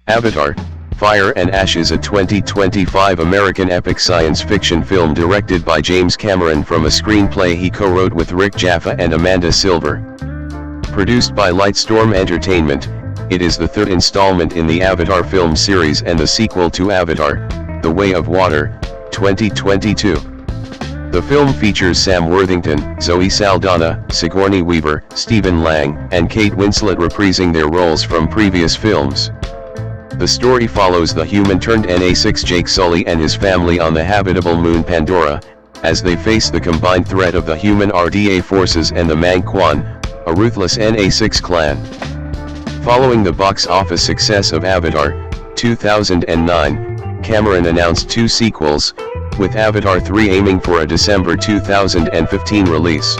Avatar: Fire and Ash is a 2025 American epic science fiction film directed by James Cameron from a screenplay he co-wrote with Rick Jaffa and Amanda Silver. Produced by Lightstorm Entertainment, it is the third installment in the Avatar film series and the sequel to Avatar: The Way of Water, 2022. The film features Sam Worthington, Zoe Saldana, Sigourney Weaver, Stephen Lang, and Kate Winslet reprising their roles from previous films. The story follows the human-turned-NA6 Jake Sully and his family on the habitable moon Pandora, as they face the combined threat of the human RDA forces and the Mang Quan, a ruthless NA6 clan. Following the box office success of Avatar, 2009, Cameron announced two sequels, with Avatar 3 aiming for a December 2015 release.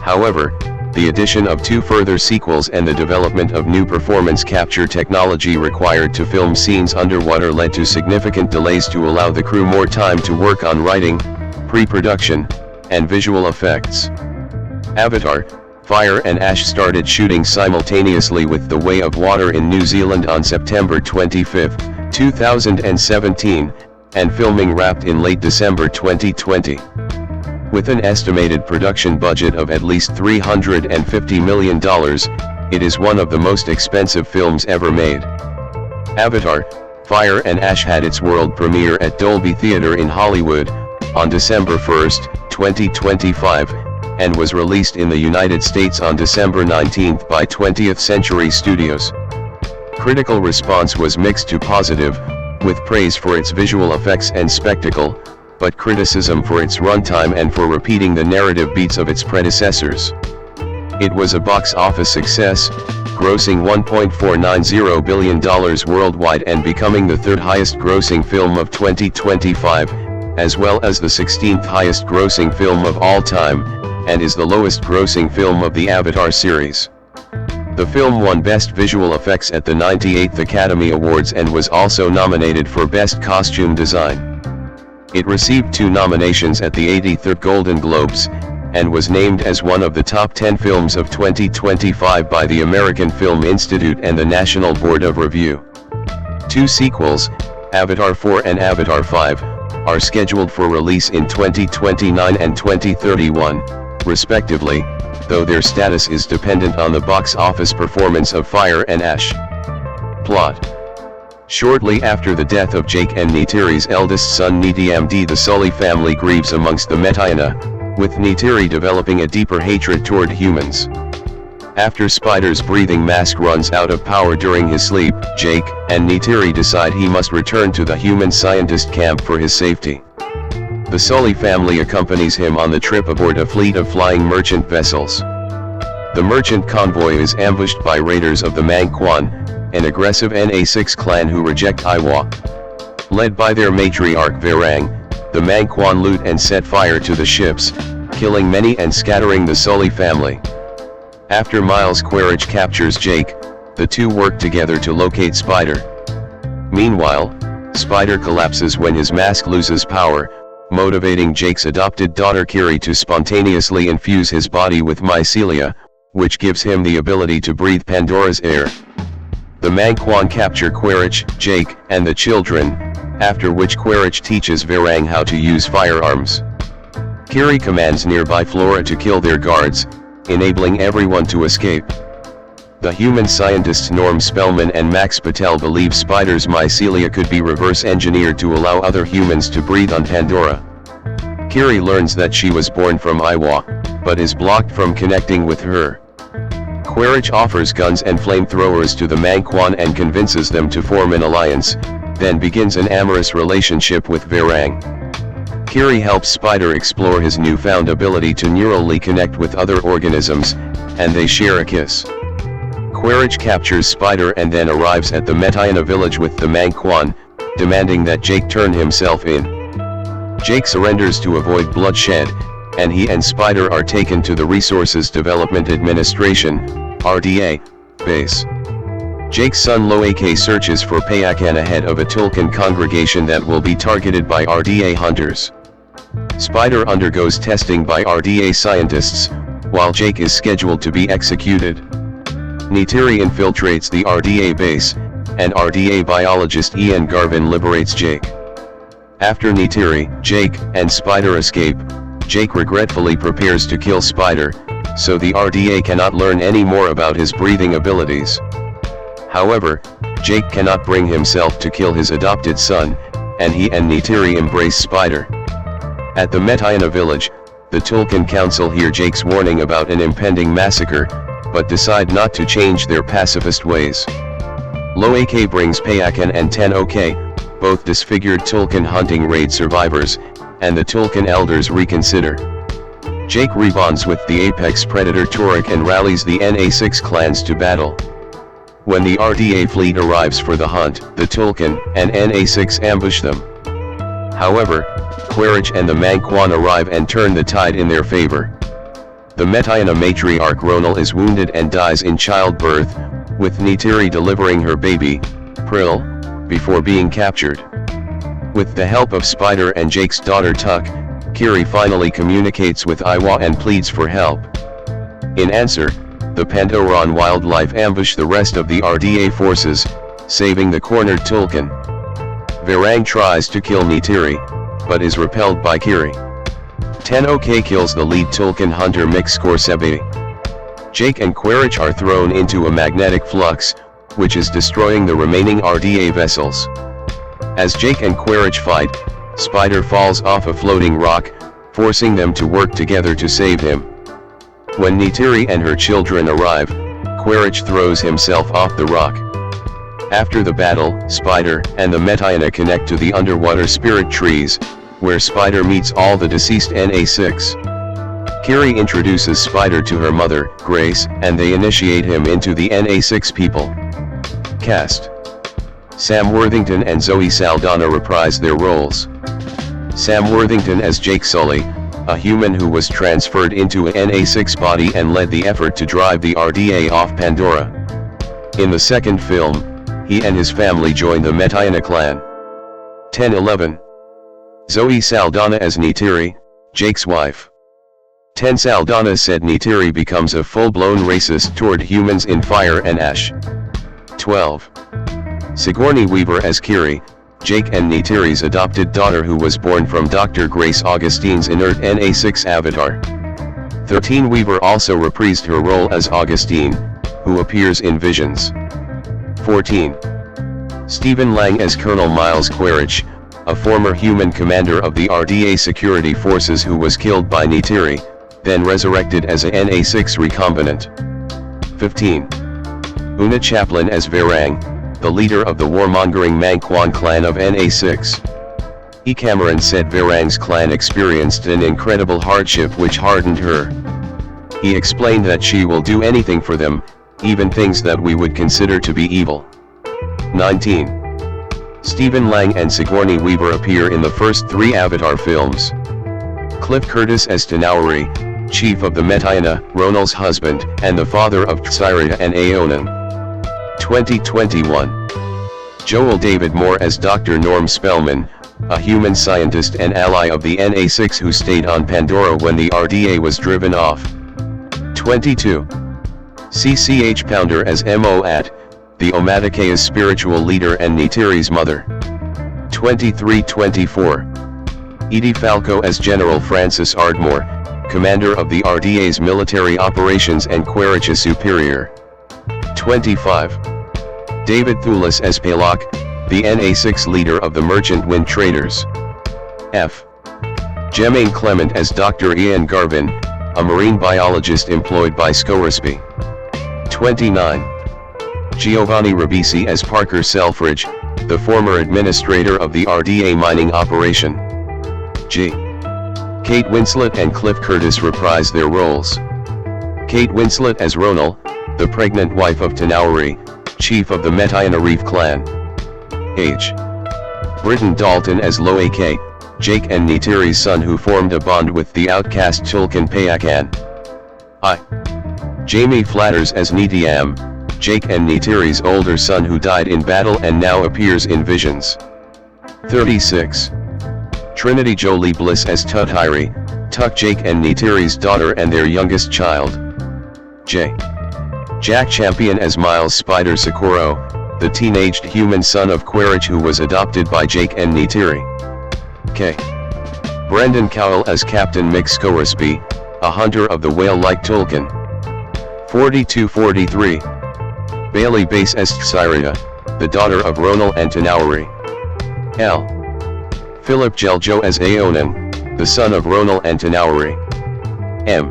However, the addition of two further sequels and the development of new performance capture technology required to film scenes underwater led to significant delays to allow the crew more time to work on writing, pre-production, and visual effects. Avatar: Fire and Ash started shooting simultaneously with The Way of Water in New Zealand on September 25, 2017, and filming wrapped in late December 2020. With an estimated production budget of at least $350 million, it is one of the most expensive films ever made. Avatar: Fire and Ash had its world premiere at Dolby Theatre in Hollywood, on December 1, 2025, and was released in the United States on December 19 by 20th Century Studios. Critical response was mixed to positive, with praise for its visual effects and spectacle, but criticism for its runtime and for repeating the narrative beats of its predecessors. It was a box office success, grossing $1.490 billion worldwide and becoming the third highest grossing film of 2025, as well as the 16th highest grossing film of all time, and is the lowest grossing film of the Avatar series. The film won Best Visual Effects at the 98th Academy Awards and was also nominated for Best Costume Design. It received 2 nominations at the 83rd Golden Globes, and was named as one of the top 10 films of 2025 by the American Film Institute and the National Board of Review. 2 sequels, Avatar 4 and Avatar 5, are scheduled for release in 2029 and 2031, respectively, though their status is dependent on the box office performance of Fire and Ash. Plot: shortly after the death of Jake and Neytiri's eldest son Neytiri, the Sully family grieves amongst the Metiana, with Neytiri developing a deeper hatred toward humans. After Spider's breathing mask runs out of power during his sleep, Jake and Neytiri decide he must return to the human scientist camp for his safety. The Sully family accompanies him on the trip aboard a fleet of flying merchant vessels. The merchant convoy is ambushed by raiders of the Mang Quan, an aggressive NA6 clan who reject Iwa. Led by their matriarch Varang, the Mang Quan loot and set fire to the ships, killing many and scattering the Sully family. After Miles Quaritch captures Jake, the two work together to locate Spider. Meanwhile, Spider collapses when his mask loses power, motivating Jake's adopted daughter Kiri to spontaneously infuse his body with mycelia, which gives him the ability to breathe Pandora's air. The Mang Quan capture Quaritch, Jake, and the children, after which Quaritch teaches Varang how to use firearms. Kiri commands nearby Flora to kill their guards, enabling everyone to escape. The human scientists Norm Spellman and Max Patel believe Spider's mycelia could be reverse-engineered to allow other humans to breathe on Pandora. Kiri learns that she was born from Iwa, but is blocked from connecting with her. Quaritch offers guns and flamethrowers to the Mang Quan and convinces them to form an alliance, then begins an amorous relationship with Varang. Kiri helps Spider explore his newfound ability to neurally connect with other organisms, and they share a kiss. Quaritch captures Spider and then arrives at the Metiana village with the Mang Quan, demanding that Jake turn himself in. Jake surrenders to avoid bloodshed, and he and Spider are taken to the Resources Development Administration, RDA, base. Jake's son Loake searches for Payakan ahead of a Tulkan congregation that will be targeted by RDA hunters. Spider undergoes testing by RDA scientists, while Jake is scheduled to be executed. Neytiri infiltrates the RDA base, and RDA biologist Ian Garvin liberates Jake. After Neytiri, Jake, and Spider escape, Jake regretfully prepares to kill Spider, so the RDA cannot learn any more about his breathing abilities. However, Jake cannot bring himself to kill his adopted son, and he and Neytiri embrace Spider. At the Metayana village, the Tulkun Council hear Jake's warning about an impending massacre, but decide not to change their pacifist ways. Loak brings Payakan and Tenok, both disfigured Tulkun hunting raid survivors, and the Tulkun elders reconsider. Jake rebonds with the apex predator Torek and rallies the NA6 clans to battle. When the RDA fleet arrives for the hunt, the Tulkun and NA6 ambush them. However, Quaritch and the Mangquan arrive and turn the tide in their favor. The Metayana matriarch Ronal is wounded and dies in childbirth, with Neytiri delivering her baby, Prill, before being captured. With the help of Spider and Jake's daughter Tuk, Kiri finally communicates with Iwa and pleads for help. In answer, the Pandoran wildlife ambush the rest of the RDA forces, saving the cornered Tulkun. Varang tries to kill Neytiri, but is repelled by Kiri. Tenok kills the lead Tulkun hunter Mixcorsebe. Jake and Quaritch are thrown into a magnetic flux, which is destroying the remaining RDA vessels. As Jake and Quaritch fight, Spider falls off a floating rock, forcing them to work together to save him. When Neytiri and her children arrive, Quaritch throws himself off the rock. After the battle, Spider and the Metayana connect to the underwater spirit trees, where Spider meets all the deceased NA6. Kiri introduces Spider to her mother, Grace, and they initiate him into the NA6 people. Cast: Sam Worthington and Zoe Saldana reprise their roles. Sam Worthington as Jake Sully, a human who was transferred into a NA6 body and led the effort to drive the RDA off Pandora. In the second film, he and his family join the Metayana clan. 10-11. Zoe Saldana as Neytiri, Jake's wife. 10 Saldana said Neytiri becomes a full-blown racist toward humans in Fire and Ash. 12. Sigourney Weaver as Kiri, Jake and Neytiri's adopted daughter who was born from Dr. Grace Augustine's inert NA6 avatar. 13 Weaver also reprised her role as Augustine, who appears in visions. 14. Stephen Lang as Colonel Miles Quaritch, a former human commander of the RDA security forces who was killed by Neytiri, then resurrected as a NA6 recombinant. 15. Oona Chaplin as Varang, the leader of the warmongering Mangquan clan of NA6. E. Cameron said Varang's clan experienced an incredible hardship which hardened her. He explained that she will do anything for them, even things that we would consider to be evil. 19. Stephen Lang and Sigourney Weaver appear in the first 3 Avatar films. Cliff Curtis as Tenowari, chief of the Metayana, Ronal's husband, and the father of Tsyria and Aonan. 2021. Joel David Moore as Dr. Norm Spellman, a human scientist and ally of the NA6 who stayed on Pandora when the RDA was driven off. 22. CCH Pounder as Moat, the Omatakaya's spiritual leader and Neytiri's mother. 23-24. Edie Falco as General Francis Ardmore, commander of the RDA's military operations and Quaritch's superior. 25. David Thewlis as Palak, the NA6 leader of the Merchant Wind Traders. F. Jemaine Clement as Dr. Ian Garvin, a marine biologist employed by Scoresby. 29. Giovanni Ribisi as Parker Selfridge, the former administrator of the RDA mining operation. G. Kate Winslet and Cliff Curtis reprise their roles. Kate Winslet as Ronal, the pregnant wife of Tenowari, chief of the Metayana Reef clan. H. Britton Dalton as Loak, Jake and Neytiri's son who formed a bond with the outcast Tulkun Payakan. I. Jamie Flatters as Nitiam, Jake and Neytiri's older son who died in battle and now appears in visions. 36. Trinity Jolie Bliss as Tutiri, Tuk Jake and Neytiri's daughter and their youngest child. J. Jack Champion as Miles Spider Socorro, the teenaged human son of Quaritch who was adopted by Jake and Neytiri. K. Brendan Cowell as Captain Mick Scoresby, a hunter of the whale-like Tulkun. 4243. Bailey Bass as Xyria, the daughter of Ronal and Tanauri. L. Philip Jeljo as Aonan, the son of Ronal and Tanauri. M.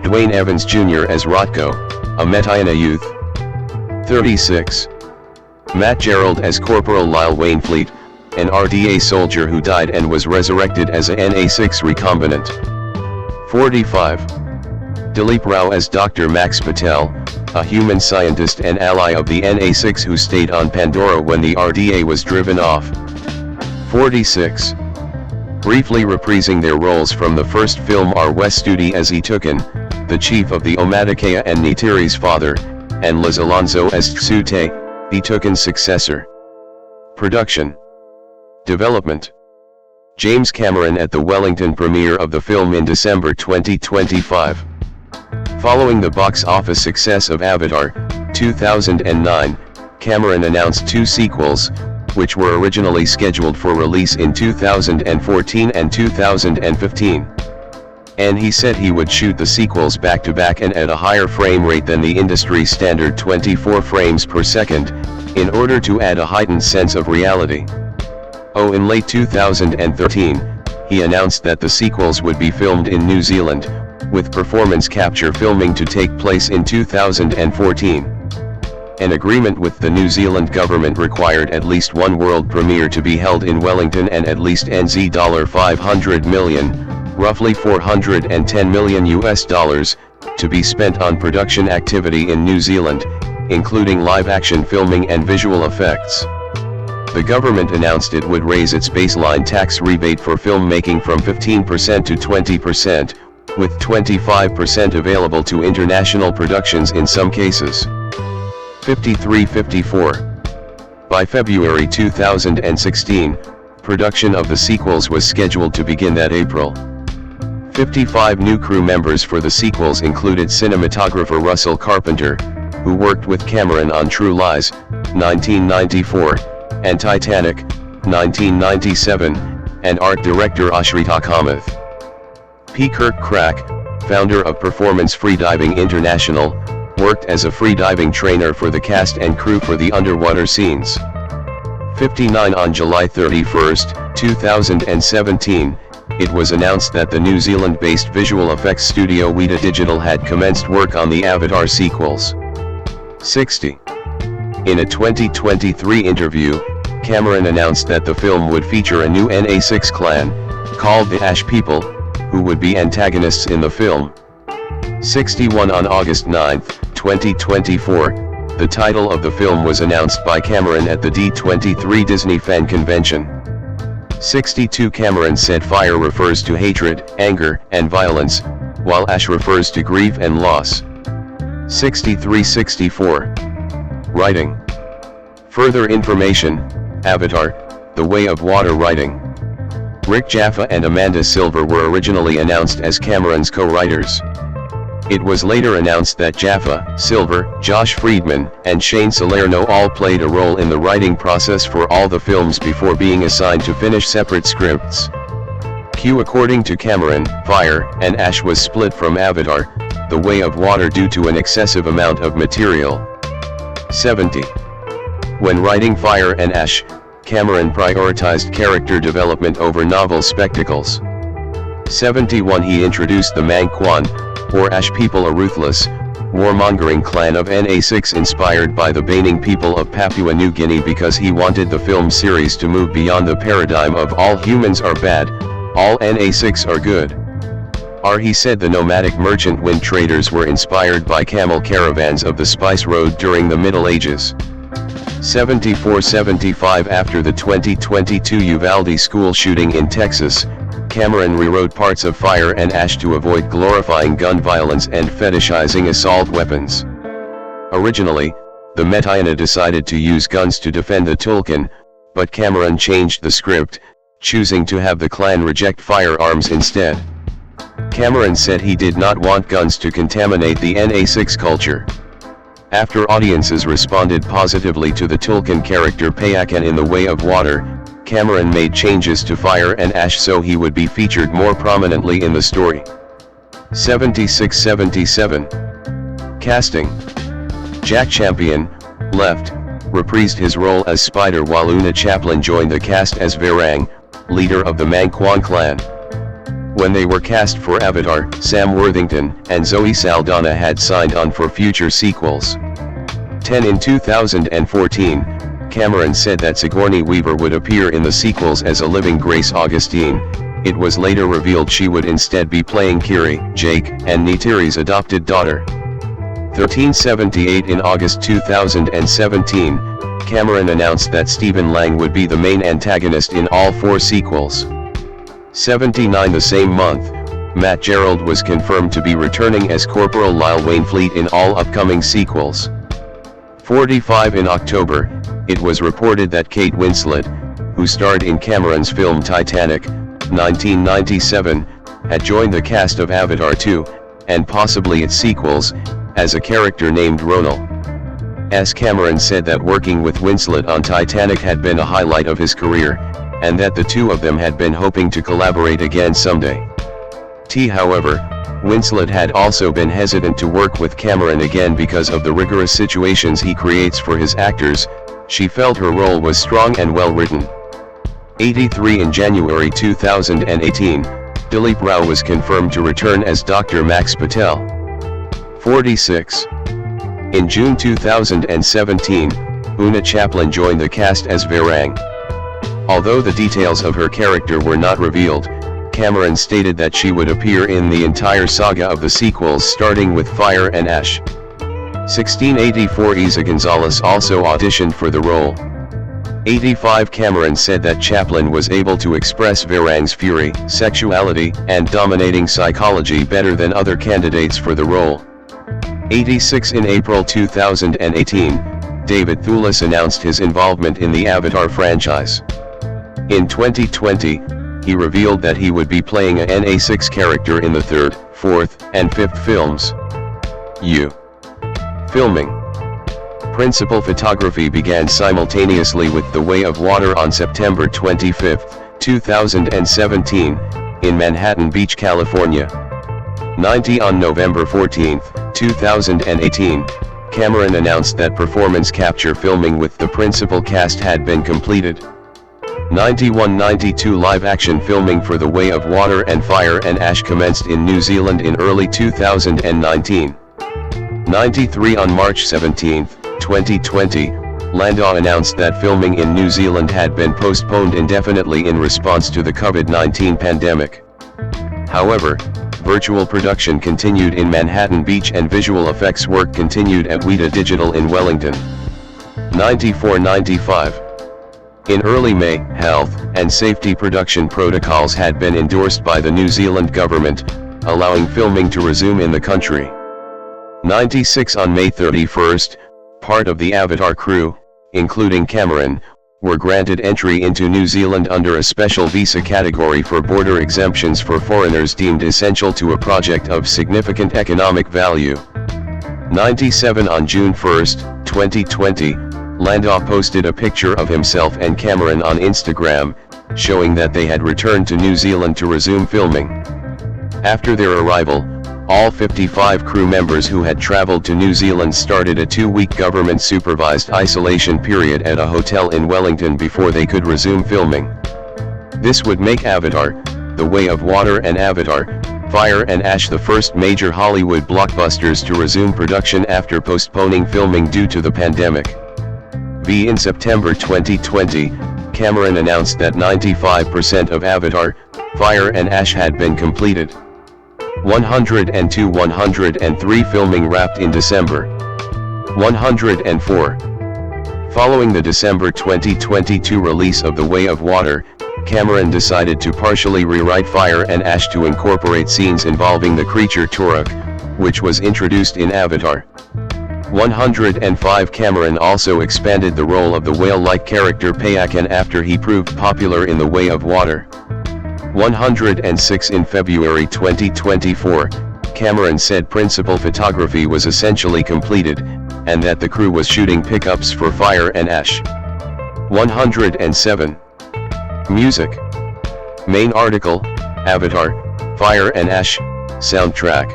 Dwayne Evans Jr. as Rotko, a Metiana youth. 36. Matt Gerald as Corporal Lyle Wainfleet, an RDA soldier who died and was resurrected as a NA6 recombinant. 45. Dilip Rao as Dr. Max Patel, a human scientist and ally of the NA6 who stayed on Pandora when the RDA was driven off. 46. Briefly reprising their roles from the first film are Wes Studi as Etukan, the chief of the Omaticaya and Neytiri's father, and Liz Alonso as Tsute, Etukan's successor. Production. Development. James Cameron at the Wellington premiere of the film in December 2025. Following the box office success of Avatar, 2009, Cameron announced 2 sequels, which were originally scheduled for release in 2014 and 2015. And he said he would shoot the sequels back-to-back and at a higher frame rate than the industry standard 24 frames per second, in order to add a heightened sense of reality. In late 2013, he announced that the sequels would be filmed in New Zealand, with performance capture filming to take place in 2014. An agreement with the New Zealand government required at least one world premiere to be held in Wellington and at least $500 million, roughly $410 million to be spent on production activity in New Zealand, including live-action filming and visual effects. The government announced it would raise its baseline tax rebate for filmmaking from 15% to 20%, with 25% available to international productions in some cases. 5354. By February 2016, production of the sequels was scheduled to begin that April. 55 new crew members for the sequels included cinematographer Russell Carpenter, who worked with Cameron on True Lies, 1994, and Titanic, 1997, and art director Ashrita Kamath. P. Kirk Crack, founder of Performance Freediving International, worked as a freediving trainer for the cast and crew for the underwater scenes. 59. On July 31, 2017, it was announced that the New Zealand-based visual effects studio Weta Digital had commenced work on the Avatar sequels. 60. In a 2023 interview, Cameron announced that the film would feature a new NA6 clan, called the Ash People, who would be antagonists in the film. 61. On August 9, 2024, the title of the film was announced by Cameron at the D23 Disney Fan Convention. 62. Cameron said fire refers to hatred, anger, and violence, while ash refers to grief and loss. 63-64. Writing. Further information, Avatar, The Way of Water writing. Rick Jaffa and Amanda Silver were originally announced as Cameron's co-writers. It was later announced that Jaffa, Silver, Josh Friedman, and Shane Salerno all played a role in the writing process for all the films before being assigned to finish separate scripts. According to Cameron, Fire and Ash was split from Avatar, The Way of Water due to an excessive amount of material. 70. When writing Fire and Ash, Cameron prioritized character development over novel spectacles. 71. He introduced the Mang Kwan, or Ash People, a ruthless, warmongering clan of NA6 inspired by the Baining people of Papua New Guinea because he wanted the film series to move beyond the paradigm of all humans are bad, all NA6 are good. He said the nomadic merchant wind traders were inspired by camel caravans of the Spice Road during the Middle Ages. 74-75. After the 2022 Uvalde school shooting in Texas, Cameron rewrote parts of Fire and Ash to avoid glorifying gun violence and fetishizing assault weapons. Originally, the Metiana decided to use guns to defend the Tulkun, but Cameron changed the script, choosing to have the clan reject firearms instead. Cameron said he did not want guns to contaminate the NA6 culture. After audiences responded positively to the Tolkien character Payakan in the Way of Water, Cameron made changes to Fire and Ash so he would be featured more prominently in the story. 76-77. Casting. Jack Champion, left, reprised his role as Spider while Oona Chaplin joined the cast as Varang, leader of the Mang Kwan clan. When they were cast for Avatar, Sam Worthington and Zoe Saldana had signed on for future sequels. 10 In 2014, Cameron said that Sigourney Weaver would appear in the sequels as a living Grace Augustine. It was later revealed she would instead be playing Kiri, Jake and Neytiri's adopted daughter. 1378 In August 2017, Cameron announced that Stephen Lang would be the main antagonist in all 4 sequels. 79 The same month, Matt Gerald was confirmed to be returning as Corporal Lyle Wainfleet in all upcoming sequels. 45 In October, it was reported that Kate Winslet, who starred in Cameron's film Titanic, 1997, had joined the cast of Avatar 2, and possibly its sequels, as a character named Ronal. As Cameron said that working with Winslet on Titanic had been a highlight of his career, and that the two of them had been hoping to collaborate again someday. However, Winslet had also been hesitant to work with Cameron again because of the rigorous situations he creates for his actors. She felt her role was strong and well written. 83 In January 2018, Dilip Rao was confirmed to return as Dr. Max Patel. 46. In June 2017, Oona Chaplin joined the cast as Varang. Although the details of her character were not revealed, Cameron stated that she would appear in the entire saga of the sequels starting with Fire and Ash. 1684 Isa Gonzalez also auditioned for the role. 85 Cameron said that Chaplin was able to express Varang's fury, sexuality, and dominating psychology better than other candidates for the role. 86 In April 2018, David Thewlis announced his involvement in the Avatar franchise. In 2020, he revealed that he would be playing a NA6 character in the 3rd, 4th, and 5th films. Filming. Principal photography began simultaneously with The Way of Water on September 25, 2017, in Manhattan Beach, California. 90 On November 14, 2018, Cameron announced that performance capture filming with the principal cast had been completed. 91-92 Live-action filming for The Way of Water and Fire and Ash commenced in New Zealand in early 2019. 93 On March 17, 2020, Landau announced that filming in New Zealand had been postponed indefinitely in response to the COVID-19 pandemic. However, virtual production continued in Manhattan Beach and visual effects work continued at Weta Digital in Wellington. 94-95. In early May, health and safety production protocols had been endorsed by the New Zealand government, allowing filming to resume in the country. 96 On May 31, part of the Avatar crew, including Cameron, were granted entry into New Zealand under a special visa category for border exemptions for foreigners deemed essential to a project of significant economic value. 97 On June 1, 2020, Landau posted a picture of himself and Cameron on Instagram, showing that they had returned to New Zealand to resume filming. After their arrival, all 55 crew members who had traveled to New Zealand started a 2-week government-supervised isolation period at a hotel in Wellington before they could resume filming. This would make Avatar, The Way of Water and Avatar, Fire and Ash the first major Hollywood blockbusters to resume production after postponing filming due to the pandemic. In September 2020, Cameron announced that 95% of Avatar, Fire and Ash had been completed. 102-103 filming wrapped in December. 104. Following the December 2022 release of The Way of Water, Cameron decided to partially rewrite Fire and Ash to incorporate scenes involving the creature Toruk, which was introduced in Avatar. 105 Cameron also expanded the role of the whale-like character Payakan after he proved popular in The Way of Water. 106 In February 2024, Cameron said principal photography was essentially completed, and that the crew was shooting pickups for Fire and Ash. 107. Music. Main article, Avatar, Fire and Ash, soundtrack.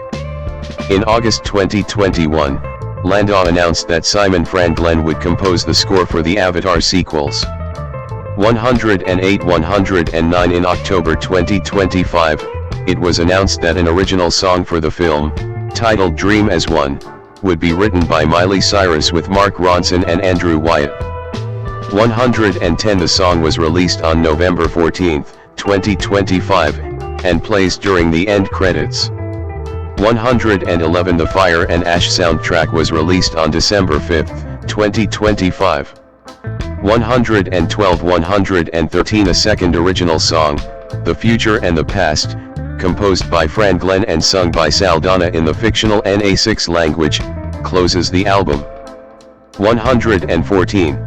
In August 2021, Landau announced that Simon Franglen would compose the score for the Avatar sequels. 108. 109. In October 2025, it was announced that an original song for the film, titled Dream as One, would be written by Miley Cyrus with Mark Ronson and Andrew Wyatt. 110. The song was released on November 14, 2025, and plays during the end credits. 111. The Fire and Ash soundtrack was released on December 5, 2025. 112. 113. A second original song, The Future and the Past, composed by Franglen and sung by Saldana in the fictional NA6 language, closes the album. 114.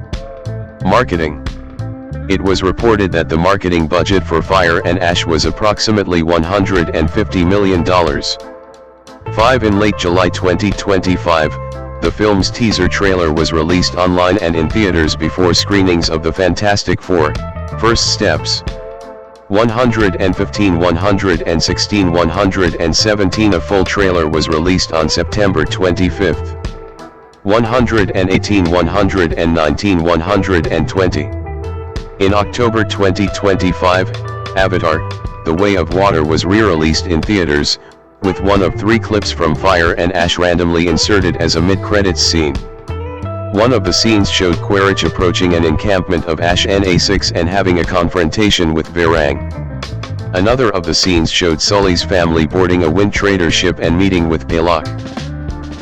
Marketing. It was reported that the marketing budget for Fire and Ash was approximately $150 million. 5. In late July 2025, the film's teaser trailer was released online and in theaters before screenings of The Fantastic Four: First Steps. 115. 116. 117. A full trailer was released on September 25. 118. 119. 120. In October 2025, Avatar, The Way of Water was re-released in theaters, with one of 3 clips from Fire and Ash randomly inserted as a mid-credits scene. One of the scenes showed Quaritch approaching an encampment of Ash NA6 and having a confrontation with Varang. Another of the scenes showed Sully's family boarding a Wind Trader ship and meeting with Palak.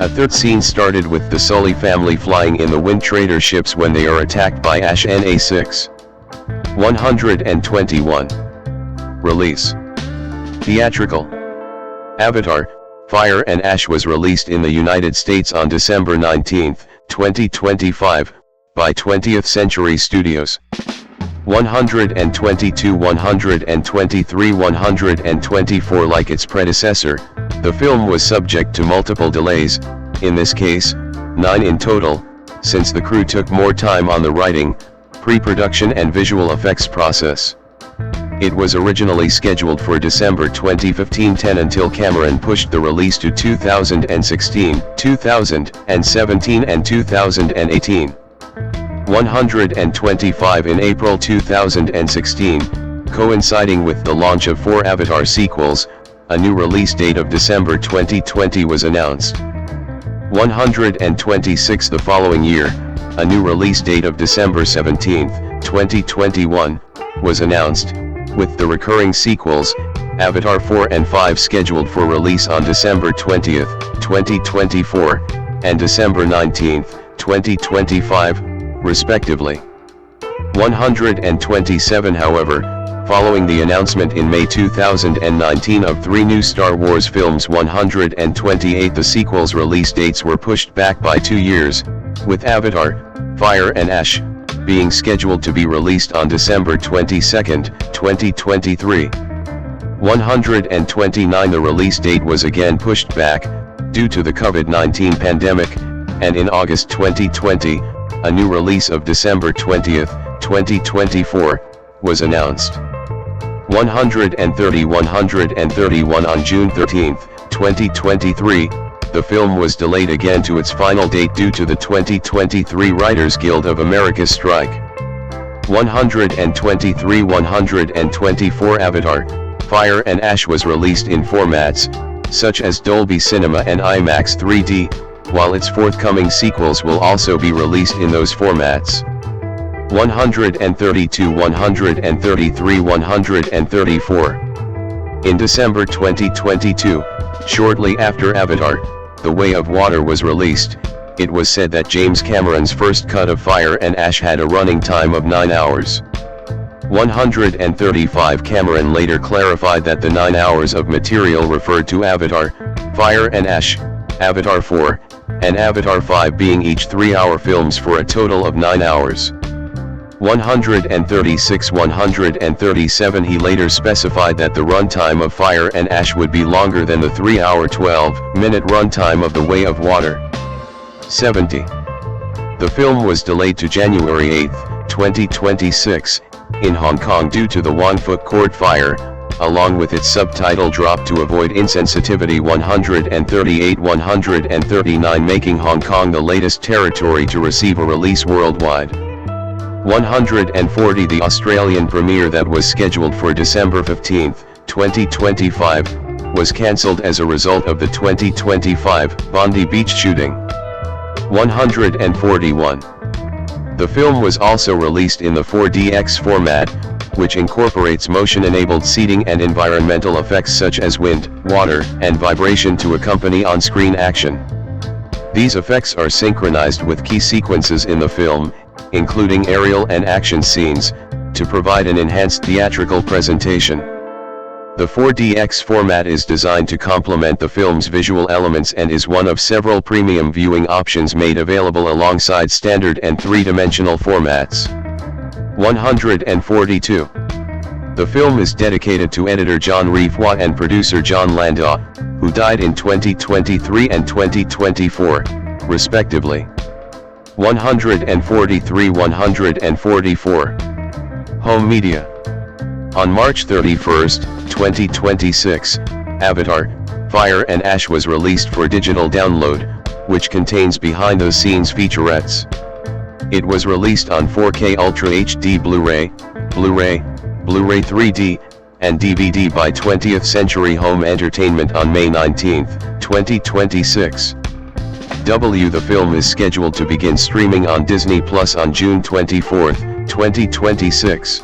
A third scene started with the Sully family flying in the Wind Trader ships when they are attacked by Ash NA6. 121. Release. Theatrical. Avatar, Fire and Ash was released in the United States on December 19, 2025, by 20th Century Studios. 122. 123. 124. Like its predecessor, the film was subject to multiple delays, in this case, 9 in total, since the crew took more time on the writing, pre-production and visual effects process. It was originally scheduled for December 2015-10 until Cameron pushed the release to 2016, 2017 and 2018. 125. In April 2016, coinciding with the launch of 4 Avatar sequels, a new release date of December 2020 was announced. 126. The following year, a new release date of December 17, 2021, was announced, with the recurring sequels, Avatar 4 and 5 scheduled for release on December 20, 2024, and December 19, 2025, respectively. 127. However, following the announcement in May 2019 of 3 new Star Wars films, 128, the sequels' release dates were pushed back by 2 years, with Avatar, Fire and Ash, being scheduled to be released on December 22, 2023. 129. The release date was again pushed back, due to the COVID-19 pandemic, and in August 2020, a new release of December 20, 2024, was announced. 130. 131. On June 13, 2023, the film was delayed again to its final date due to the 2023 Writers Guild of America strike. 123. 124. Avatar, Fire and Ash was released in formats, such as Dolby Cinema and IMAX 3D, while its forthcoming sequels will also be released in those formats. 132. 133. 134. In December 2022, shortly after Avatar, The Way of Water was released, it was said that James Cameron's first cut of Fire and Ash had a running time of 9 hours. 135. Cameron later clarified that the 9 hours of material referred to Avatar, Fire and Ash, Avatar 4, and Avatar 5 being each 3-hour films for a total of 9 hours. 136. 137. He later specified that the runtime of Fire and Ash would be longer than the 3-hour 12-minute runtime of The Way of Water. 70. The film was delayed to January 8, 2026, in Hong Kong due to the Wan Fook Court fire, along with its subtitle drop to avoid insensitivity 138-139, making Hong Kong the latest territory to receive a release worldwide. 140. The Australian premiere that was scheduled for December 15, 2025, was cancelled as a result of the 2025 Bondi Beach shooting. 141. The film was also released in the 4DX format, which incorporates motion-enabled seating and environmental effects such as wind, water, and vibration to accompany on-screen action. These effects are synchronized with key sequences in the film, including aerial and action scenes, to provide an enhanced theatrical presentation. The 4DX format is designed to complement the film's visual elements and is one of several premium viewing options made available alongside standard and three-dimensional formats. 142. The film is dedicated to editor John Reifwa and producer John Landau, who died in 2023 and 2024, respectively. 143-144. Home media. On March 31, 2026, Avatar: Fire and Ash was released for digital download, which contains behind-the-scenes featurettes. It was released on 4K Ultra HD Blu-ray, Blu-ray 3D, and DVD by 20th Century Home Entertainment on May 19, 2026. The film is scheduled to begin streaming on Disney Plus on June 24, 2026.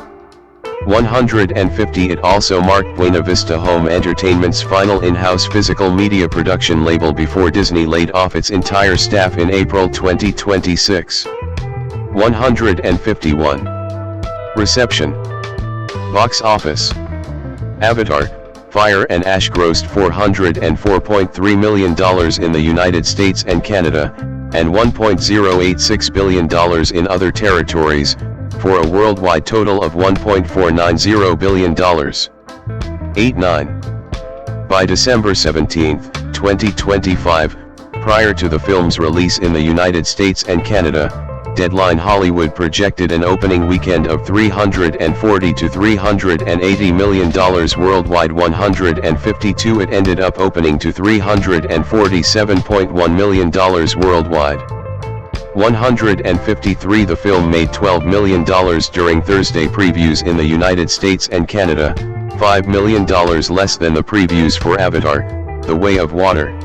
150. It also marked Buena Vista Home Entertainment's final in-house physical media production label before Disney laid off its entire staff in April 2026. 151. Reception. Box office. Avatar: Fire and Ash grossed $404.3 million in the United States and Canada, and $1.086 billion in other territories, for a worldwide total of $1.490 billion. 89. By December 17, 2025, prior to the film's release in the United States and Canada, Deadline Hollywood projected an opening weekend of $340 to $380 million worldwide. 152. It ended up opening to $347.1 million worldwide. 153. The film made $12 million during Thursday previews in the United States and Canada, $5 million less than the previews for Avatar: The Way of Water.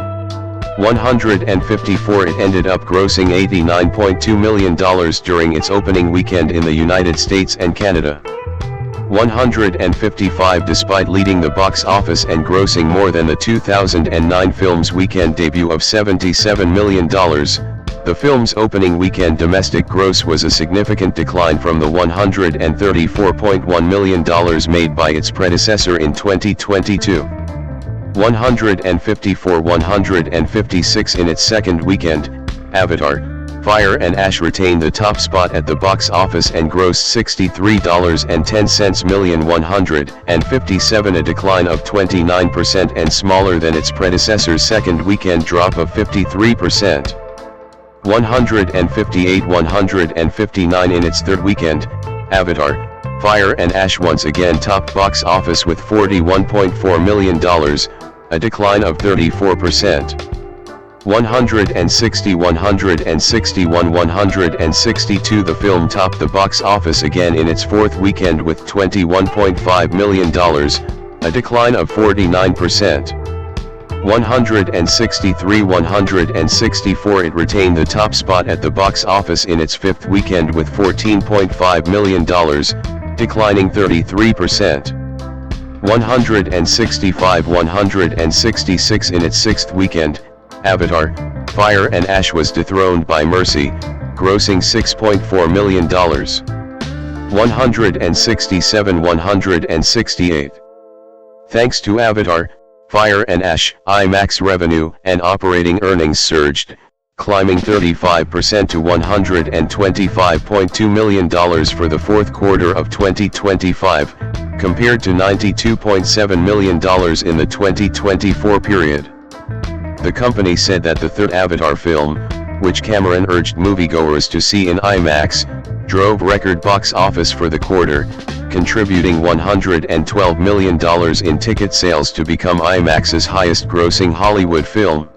154. It ended up grossing $89.2 million during its opening weekend in the United States and Canada. 155. Despite leading the box office and grossing more than the 2009 film's weekend debut of $77 million, the film's opening weekend domestic gross was a significant decline from the $134.1 million made by its predecessor in 2022. 154. 156. In its second weekend, Avatar: Fire and Ash retained the top spot at the box office and grossed $63.10 million. 157. A decline of 29% and smaller than its predecessor's second weekend drop of 53%. 158. 159. In its third weekend, Avatar: Fire and Ash once again topped box office with $41.4 million, a decline of 34%. 160. 161. 162. The film topped the box office again in its fourth weekend with $21.5 million, a decline of 49%. 163. 164. It retained the top spot at the box office in its fifth weekend with $14.5 million, declining 33%. 165. 166. In its sixth weekend, Avatar: Fire and Ash was dethroned by Mercy, grossing $6.4 million. 167. 168. Thanks to Avatar: Fire and Ash, IMAX revenue and operating earnings surged, climbing 35% to $125.2 million for the fourth quarter of 2025, compared to $92.7 million in the 2024 period. The company said that the third Avatar film, which Cameron urged moviegoers to see in IMAX, drove record box office for the quarter, contributing $112 million in ticket sales to become IMAX's highest-grossing Hollywood film.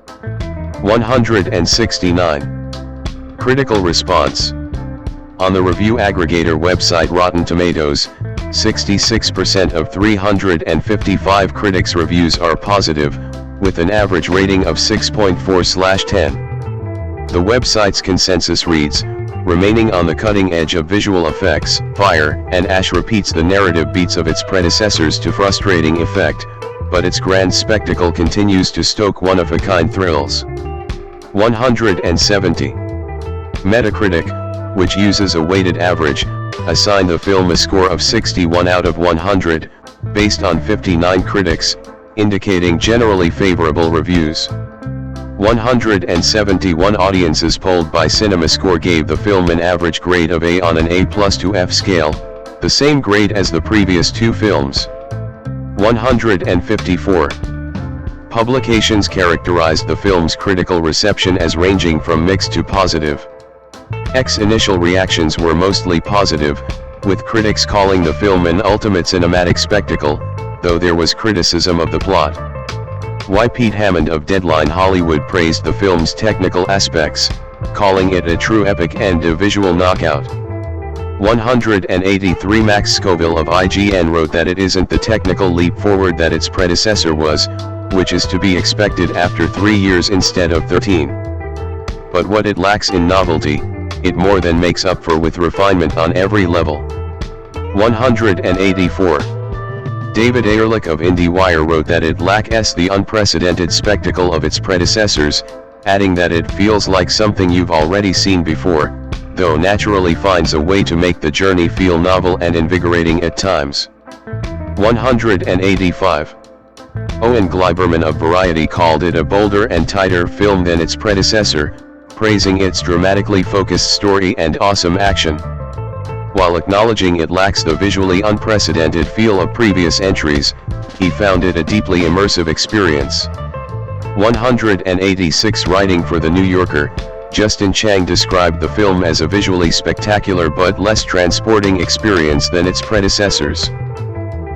169. Critical response. On the review aggregator website Rotten Tomatoes, 66% of 355 critics' reviews are positive, with an average rating of 6.4/10. The website's consensus reads, "Remaining on the cutting edge of visual effects, Fire and Ash repeats the narrative beats of its predecessors to frustrating effect, but its grand spectacle continues to stoke one-of-a-kind thrills." 170. Metacritic, which uses a weighted average, assigned the film a score of 61 out of 100, based on 59 critics, indicating generally favorable reviews. 171 audiences polled by CinemaScore gave the film an average grade of A on an A+ to F scale, the same grade as the previous two films. 154. Publications characterized the film's critical reception as ranging from mixed to positive. Initial reactions were mostly positive, with critics calling the film an ultimate cinematic spectacle, though there was criticism of the plot. Pete Hammond of Deadline Hollywood praised the film's technical aspects, calling it a true epic and a visual knockout. 183 Max Scoville of IGN wrote that it isn't the technical leap forward that its predecessor was, which is to be expected after 3 years instead of 13. But what it lacks in novelty, it more than makes up for with refinement on every level. 184. David Ehrlich of IndieWire wrote that it lacks the unprecedented spectacle of its predecessors, adding that it feels like something you've already seen before, though naturally finds a way to make the journey feel novel and invigorating at times. 185. Owen Gleiberman of Variety called it a bolder and tighter film than its predecessor, praising its dramatically focused story and awesome action. While acknowledging it lacks the visually unprecedented feel of previous entries, he found it a deeply immersive experience. 186 Writing for The New Yorker, Justin Chang described the film as a visually spectacular but less transporting experience than its predecessors.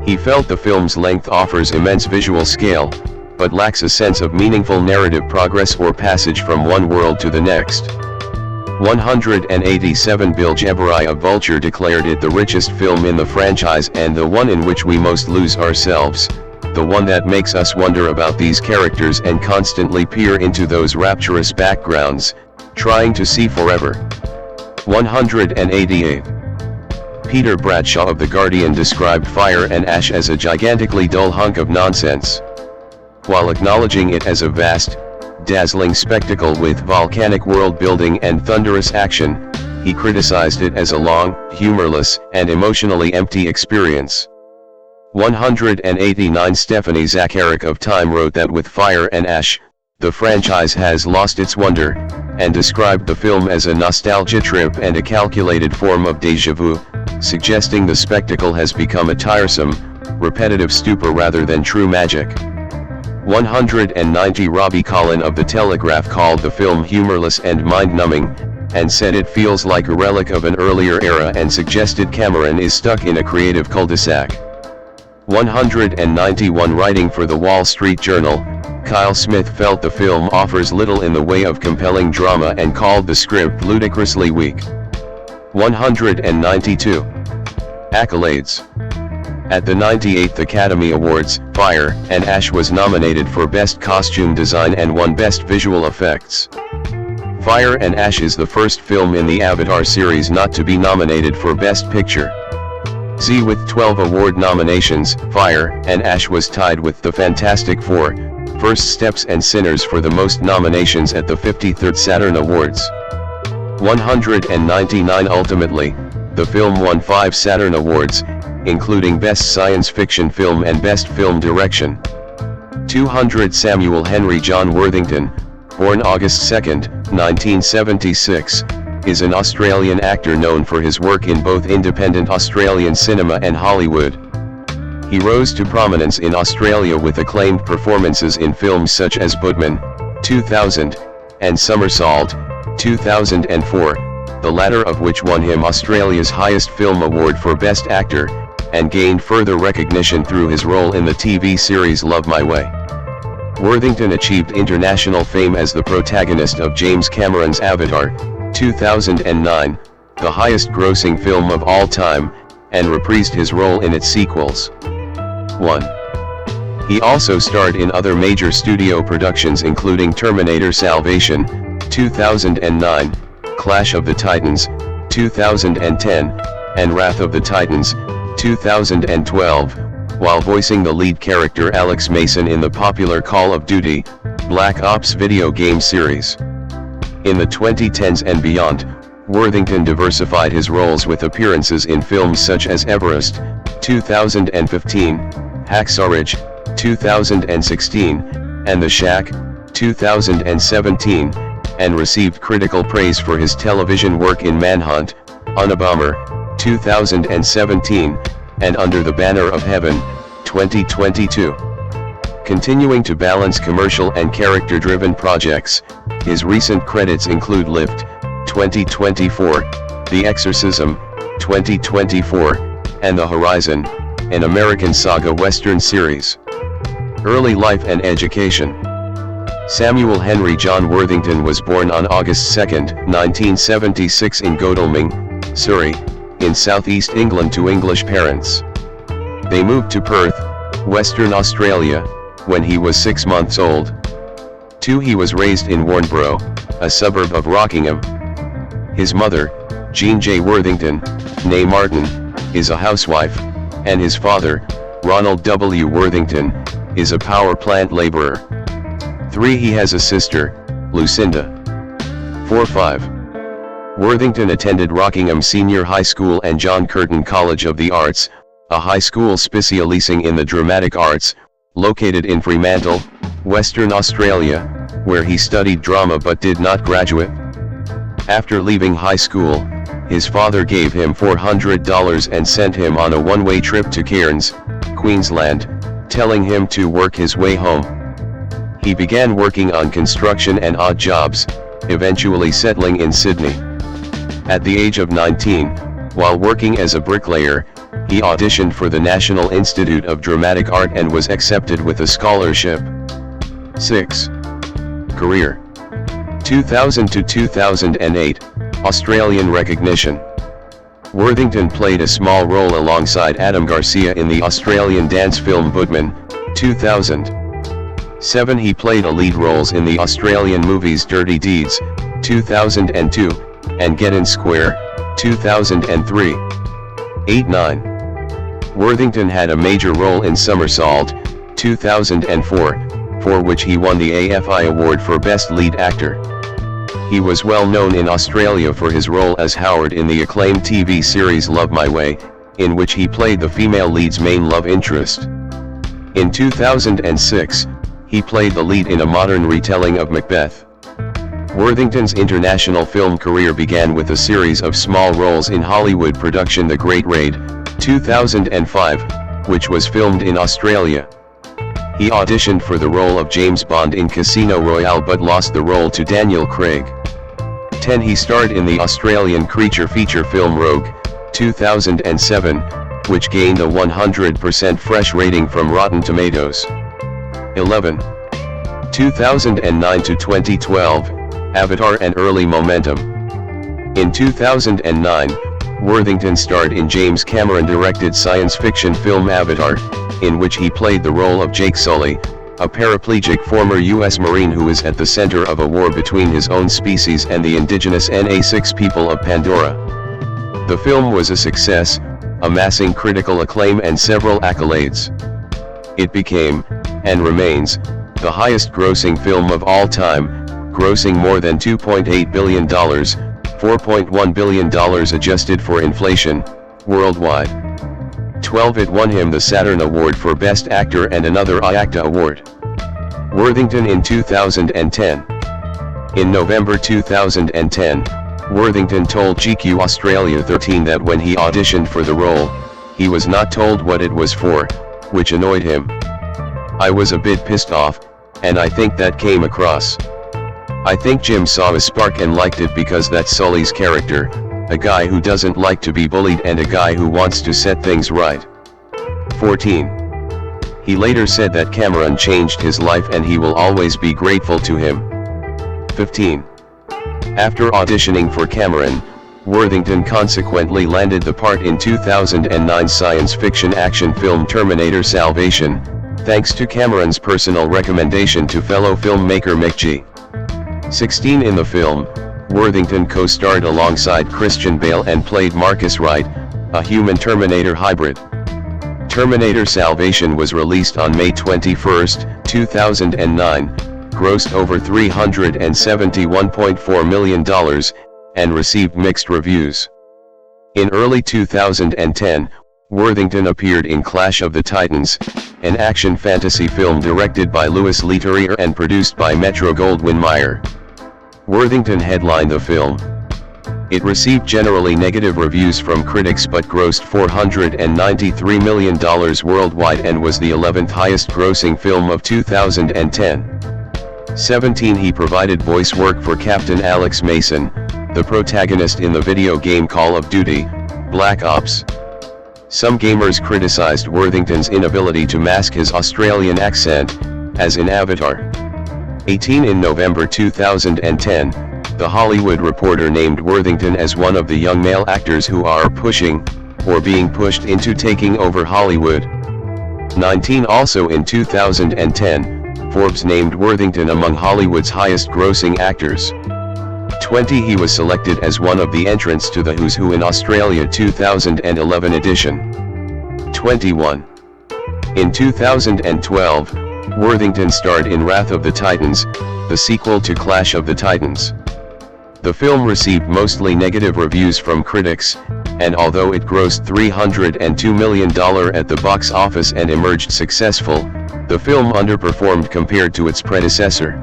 He felt the film's length offers immense visual scale, but lacks a sense of meaningful narrative progress or passage from one world to the next. 187 Bill Jeberai of Vulture declared it the richest film in the franchise and the one in which we most lose ourselves, the one that makes us wonder about these characters and constantly peer into those rapturous backgrounds, trying to see forever. 188. Peter Bradshaw of The Guardian described Fire and Ash as a gigantically dull hunk of nonsense. While acknowledging it as a vast, dazzling spectacle with volcanic world-building and thunderous action, he criticized it as a long, humorless, and emotionally empty experience. 189 Stephanie Zacharek of Time wrote that with Fire and Ash, the franchise has lost its wonder, and described the film as a nostalgia trip and a calculated form of déjà vu, suggesting the spectacle has become a tiresome, repetitive stupor rather than true magic. 190 Robbie Collin of The Telegraph called the film humorless and mind-numbing, and said it feels like a relic of an earlier era and suggested Cameron is stuck in a creative cul-de-sac. 191 Writing for The Wall Street Journal, Kyle Smith felt the film offers little in the way of compelling drama and called the script ludicrously weak. 192. Accolades. At the 98th Academy Awards, Fire and Ash was nominated for Best Costume Design and won Best Visual Effects. Fire and Ash is the first film in the Avatar series not to be nominated for Best Picture. With 12 award nominations, Fire and Ash was tied with The Fantastic Four, First Steps and Sinners for the most nominations at the 53rd Saturn Awards. 199 Ultimately, the film won 5 Saturn Awards, including Best Science Fiction Film and Best Film Direction. 200 Samuel Henry John Worthington, born August 2, 1976, is an Australian actor known for his work in both independent Australian cinema and Hollywood. He rose to prominence in Australia with acclaimed performances in films such as Bootman, 2000, and Somersault, 2004, the latter of which won him Australia's highest film award for Best Actor, and gained further recognition through his role in the TV series Love My Way. Worthington achieved international fame as the protagonist of James Cameron's Avatar, 2009, the highest-grossing film of all time, and reprised his role in its sequels. 1. He also starred in other major studio productions including Terminator Salvation, 2009, Clash of the Titans, 2010, and Wrath of the Titans, 2012, while voicing the lead character Alex Mason in the popular Call of Duty, Black Ops video game series. In the 2010s and beyond, Worthington diversified his roles with appearances in films such as Everest, 2015, Hacksaw Ridge, 2016, and The Shack, 2017, and received critical praise for his television work in Manhunt, Unabomber, 2017, and Under the Banner of Heaven, 2022. Continuing to balance commercial and character-driven projects, his recent credits include Lift, 2024, The Exorcism, 2024, and The Horizon, an American Saga Western series. Early life and education. Samuel Henry John Worthington was born on August 2, 1976 in Godalming, Surrey, in southeast England to English parents. They moved to Perth, Western Australia, when he was 6 months old. 2. He was raised in Warnbro, a suburb of Rockingham. His mother, Jean J. Worthington, née Martin, is a housewife, and his father, Ronald W. Worthington, is a power plant laborer. 3. He has a sister, Lucinda. 4-5. Worthington attended Rockingham Senior High School and John Curtin College of the Arts, a high school specialising in the dramatic arts, located in Fremantle, Western Australia, where he studied drama but did not graduate. After leaving high school, his father gave him $400 and sent him on a one-way trip to Cairns, Queensland, telling him to work his way home. He began working on construction and odd jobs, eventually settling in Sydney. At the age of 19, while working as a bricklayer, he auditioned for the National Institute of Dramatic Art and was accepted with a scholarship. 6. Career. 2000 to 2008, Australian recognition. Worthington played a small role alongside Adam Garcia in the Australian dance film Budman, 2000. 7. He played a lead roles in the Australian movies Dirty Deeds, 2002, and Get In Square, 2003. 8-9. Worthington had a major role in Somersault, 2004, for which he won the AFI Award for Best Lead Actor. He was well known in Australia for his role as Howard in the acclaimed TV series Love My Way, in which he played the female lead's main love interest. In 2006, he played the lead in a modern retelling of Macbeth. Worthington's international film career began with a series of small roles in Hollywood production The Great Raid, 2005, which was filmed in Australia. He auditioned for the role of James Bond in Casino Royale but lost the role to Daniel Craig. 10. He starred in the Australian creature feature film Rogue, 2007, which gained a 100% fresh rating from Rotten Tomatoes. 11. 2009 to 2012, Avatar and Early Momentum. In 2009, Worthington starred in James Cameron-directed science fiction film Avatar, in which he played the role of Jake Sully, a paraplegic former U.S. Marine who is at the center of a war between his own species and the indigenous Na6 people of Pandora. The film was a success, amassing critical acclaim and several accolades. It became, and remains, the highest-grossing film of all time, grossing more than $2.8 billion, $4.1 billion adjusted for inflation, worldwide. 12. It won him the Saturn Award for Best Actor and another IACTA Award. Worthington in 2010. In November 2010, Worthington told GQ Australia 13 that when he auditioned for the role, he was not told what it was for, which annoyed him. I was a bit pissed off, and I think that came across. I think Jim saw a spark and liked it because that's Sully's character, a guy who doesn't like to be bullied and a guy who wants to set things right. 14. He later said that Cameron changed his life and he will always be grateful to him. 15. After auditioning for Cameron, Worthington consequently landed the part in 2009 science fiction action film Terminator Salvation, thanks to Cameron's personal recommendation to fellow filmmaker Mick G. 16. In the film, Worthington co-starred alongside Christian Bale and played Marcus Wright, a human Terminator hybrid. Terminator Salvation was released on May 21, 2009, grossed over $371.4 million, and received mixed reviews. In early 2010, Worthington appeared in Clash of the Titans, an action fantasy film directed by Louis Leterrier and produced by Metro-Goldwyn-Mayer. Worthington headlined the film. It received generally negative reviews from critics but grossed $493 million worldwide and was the 11th highest grossing film of 2010. 17. He provided voice work for Captain Alex Mason, the protagonist in the video game Call of Duty: Black Ops. Some gamers criticized Worthington's inability to mask his Australian accent, as in Avatar. 18. In November 2010, The Hollywood Reporter named Worthington as one of the young male actors who are pushing, or being pushed into taking over Hollywood. 19. Also in 2010, Forbes named Worthington among Hollywood's highest-grossing actors. 20. He was selected as one of the entrants to the Who's Who in Australia 2011 edition. 21. In 2012, Worthington starred in Wrath of the Titans, the sequel to Clash of the Titans. The film received mostly negative reviews from critics, and although it grossed $302 million at the box office and emerged successful, the film underperformed compared to its predecessor.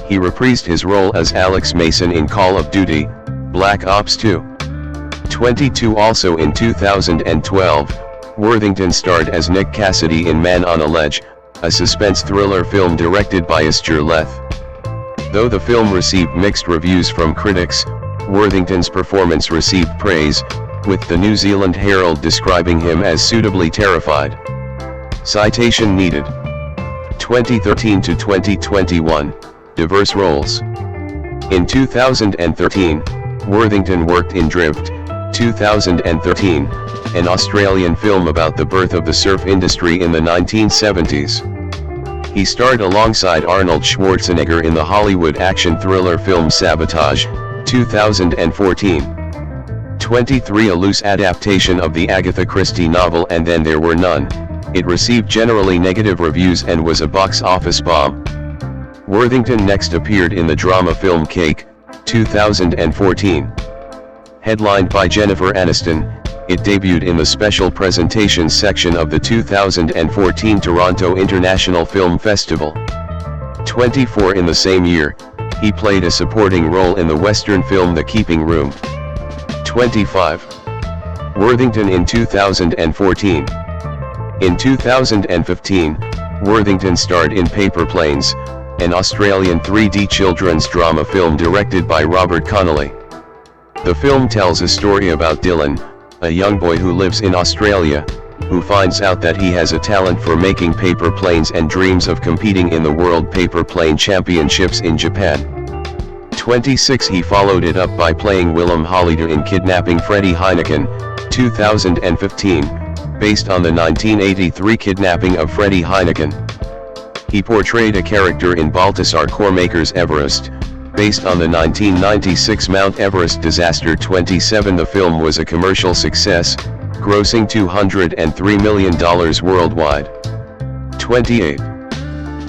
He reprised his role as Alex Mason in Call of Duty: Black Ops 2. 22. Also in 2012, Worthington starred as Nick Cassidy in Man on a Ledge, a suspense thriller film directed by Asger Leth. Though the film received mixed reviews from critics, Worthington's performance received praise, with the New Zealand Herald describing him as suitably terrified. Citation needed. 2013 to 2021, diverse roles. In 2013, Worthington worked in Drift, 2013, an Australian film about the birth of the surf industry in the 1970s. He starred alongside Arnold Schwarzenegger in the Hollywood action thriller film Sabotage, 2014. 23. A loose adaptation of the Agatha Christie novel And Then There Were None, it received generally negative reviews and was a box office bomb. Worthington next appeared in the drama film Cake, 2014. Headlined by Jennifer Aniston, it debuted in the special presentations section of the 2014 Toronto International Film Festival. 24. In the same year, he played a supporting role in the Western film The Keeping Room. 25. Worthington in 2014. In 2015, Worthington starred in Paper Planes, an Australian 3D children's drama film directed by Robert Connolly. The film tells a story about Dylan, a young boy who lives in Australia, who finds out that he has a talent for making paper planes and dreams of competing in the World Paper Plane Championships in Japan. 26. He followed it up by playing Willem Holleder in Kidnapping Freddie Heineken, 2015, based on the 1983 kidnapping of Freddie Heineken. He portrayed a character in Baltasar Kormaker's Everest, based on the 1996 Mount Everest disaster. 27. The film was a commercial success, grossing $203 million worldwide. 28.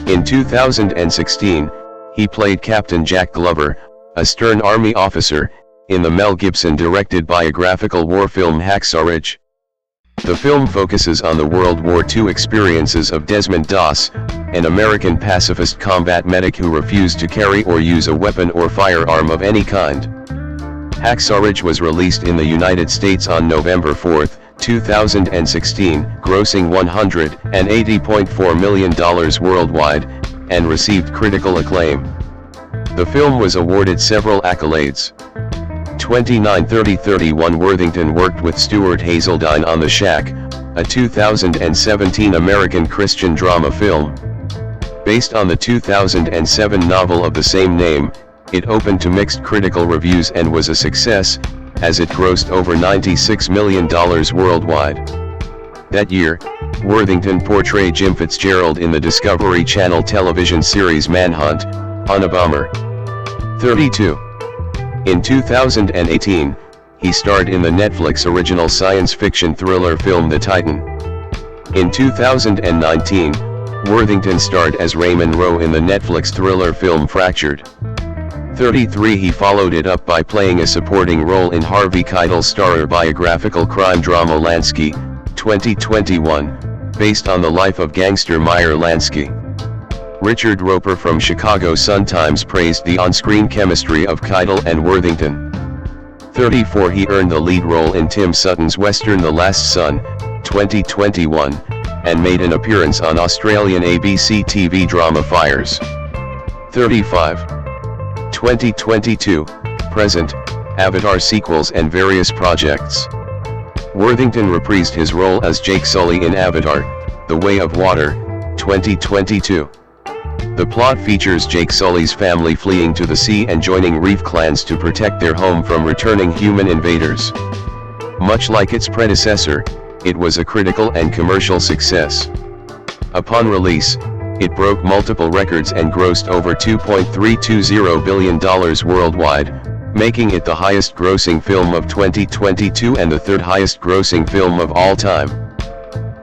In 2016, he played Captain Jack Glover, a stern army officer, in the Mel Gibson-directed biographical war film Hacksaw Ridge. The film focuses on the World War II experiences of Desmond Doss, an American pacifist combat medic who refused to carry or use a weapon or firearm of any kind. Hacksaw Ridge was released in the United States on November 4, 2016, grossing $180.4 million worldwide, and received critical acclaim. The film was awarded several accolades. 29/30/31 Worthington worked with Stuart Hazeldine on The Shack, a 2017 American Christian drama film. Based on the 2007 novel of the same name, it opened to mixed critical reviews and was a success, as it grossed over $96 million worldwide. That year, Worthington portrayed Jim Fitzgerald in the Discovery Channel television series Manhunt, on a bomber. 32. In 2018, he starred in the Netflix original science fiction thriller film The Titan. In 2019, Worthington starred as Raymond Rowe in the Netflix thriller film Fractured. 33. He followed it up by playing a supporting role in Harvey Keitel's starrer biographical crime drama Lansky, 2021, based on the life of gangster Meyer Lansky. Richard Roper from Chicago Sun-Times praised the on-screen chemistry of Keitel and Worthington. 34. He earned the lead role in Tim Sutton's western The Last Son, 2021, and made an appearance on Australian ABC TV drama Fires. 35. 2022, present, Avatar sequels and various projects. Worthington reprised his role as Jake Sully in Avatar, The Way of Water, 2022. The plot features Jake Sully's family fleeing to the sea and joining reef clans to protect their home from returning human invaders. Much like its predecessor, it was a critical and commercial success. Upon release, it broke multiple records and grossed over $2.320 billion worldwide, making it the highest-grossing film of 2022 and the third highest-grossing film of all time.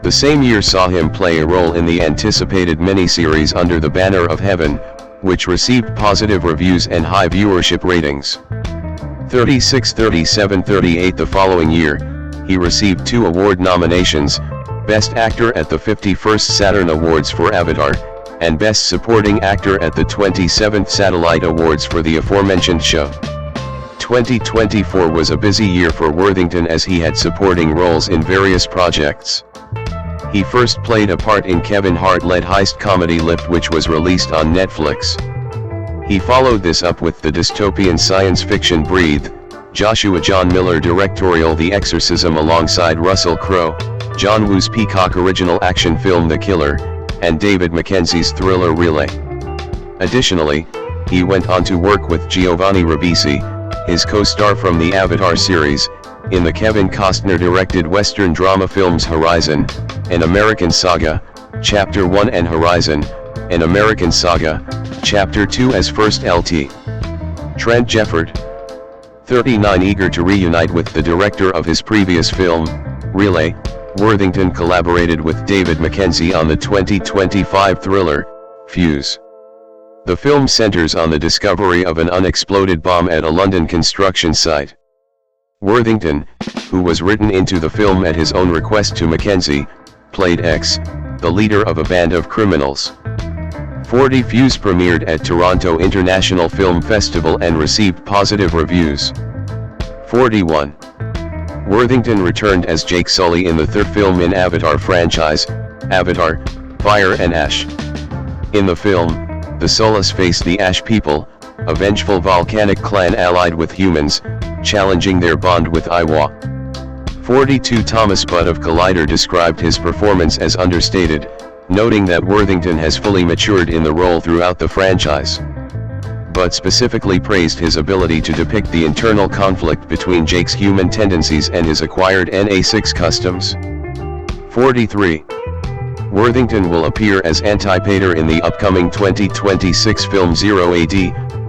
The same year saw him play a role in the anticipated miniseries Under the Banner of Heaven, which received positive reviews and high viewership ratings. 36, 37, 38 The following year, he received 2 award nominations, Best Actor at the 51st Saturn Awards for Avatar, and Best Supporting Actor at the 27th Satellite Awards for the aforementioned show. 2024 was a busy year for Worthington as he had supporting roles in various projects. He first played a part in Kevin Hart-led heist comedy Lift, which was released on Netflix. He followed this up with the dystopian science fiction Breathe, Joshua John Miller directorial The Exorcism alongside Russell Crowe, John Woo's Peacock original action film The Killer, and David Mackenzie's thriller Relay. Additionally, he went on to work with Giovanni Ribisi, his co-star from the Avatar series, in the Kevin Costner-directed Western drama films Horizon, An American Saga, Chapter 1 and Horizon, An American Saga, Chapter 2 as First LT. Trent Jefford. 39. Eager to reunite with the director of his previous film, Relay, Worthington collaborated with David Mackenzie on the 2025 thriller, Fuse. The film centers on the discovery of an unexploded bomb at a London construction site. Worthington, who was written into the film at his own request to Mackenzie, played X, the leader of a band of criminals. 40. Fuse premiered at Toronto International Film Festival and received positive reviews. 41. Worthington returned as Jake Sully in the third film in Avatar franchise, Avatar, Fire and Ash. In the film, the Solas face the Ash people, a vengeful volcanic clan allied with humans, challenging their bond with Iwa. 42. Thomas Butt of Collider described his performance as understated, noting that Worthington has fully matured in the role throughout the franchise. Butt specifically praised his ability to depict the internal conflict between Jake's human tendencies and his acquired NA6 customs. 43. Worthington will appear as Antipater in the upcoming 2026 film Zero AD,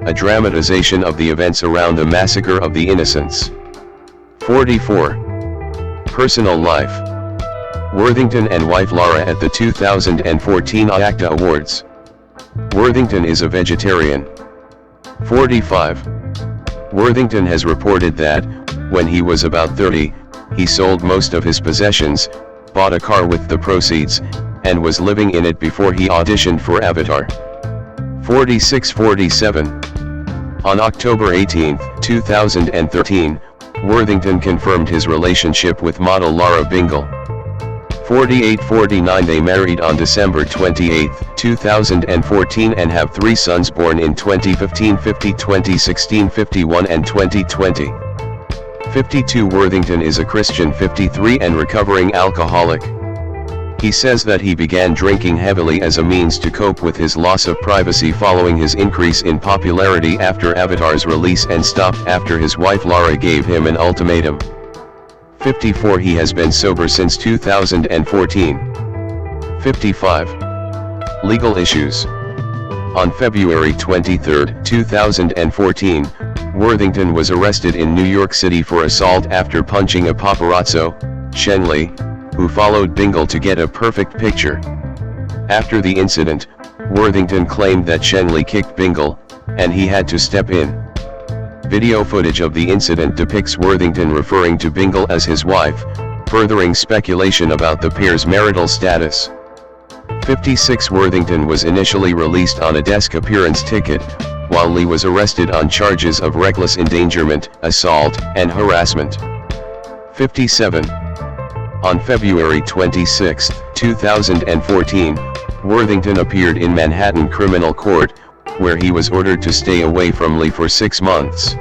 a dramatization of the events around the Massacre of the Innocents. 44. Personal life. Worthington and wife Laura at the 2014 ACTA Awards. Worthington is a vegetarian. 45. Worthington has reported that, when he was about 30, he sold most of his possessions, bought a car with the proceeds, and was living in it before he auditioned for Avatar. 46-47. On October 18, 2013, Worthington confirmed his relationship with model Laura Bingle. 48-49. They married on December 28, 2014 and have 3 sons born in 2015, 50, 2016, 51 and 2020. 52. Worthington is a Christian 53 and recovering alcoholic. He says that he began drinking heavily as a means to cope with his loss of privacy following his increase in popularity after Avatar's release, and stopped after his wife Lara gave him an ultimatum. 54. He has been sober since 2014. 55. Legal issues. On February 23, 2014, Worthington was arrested in New York City for assault after punching a paparazzo, Shenley, who followed Bingle to get a perfect picture. After the incident, Worthington claimed that Shenley kicked Bingle, and he had to step in. Video footage of the incident depicts Worthington referring to Bingle as his wife, furthering speculation about the pair's marital status. 56. Worthington was initially released on a desk appearance ticket, while Lee was arrested on charges of reckless endangerment, assault, and harassment. 57. On February 26, 2014, Worthington appeared in Manhattan Criminal Court, where he was ordered to stay away from Lee for 6 months.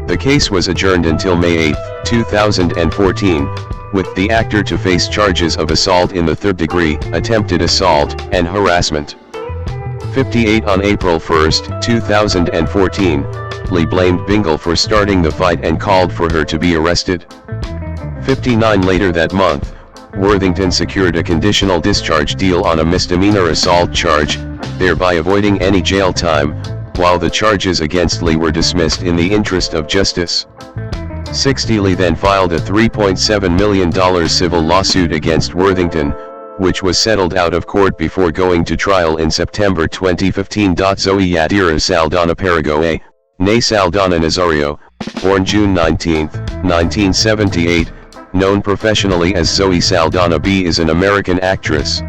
The case was adjourned until May 8, 2014, with the actor to face charges of assault in the 3rd degree, attempted assault, and harassment. 58. On April 1, 2014, Lee blamed Bingle for starting the fight and called for her to be arrested. 59. Later that month, Worthington secured a conditional discharge deal on a misdemeanor assault charge, thereby avoiding any jail time, while the charges against Lee were dismissed in the interest of justice. 60. Lee then filed a $3.7 million civil lawsuit against Worthington, which was settled out of court before going to trial in September 2015. Zoe Yadira Saldana Paragoe, née Saldana Nazario, born June 19, 1978, known professionally as Zoe Saldana B, is an American actress.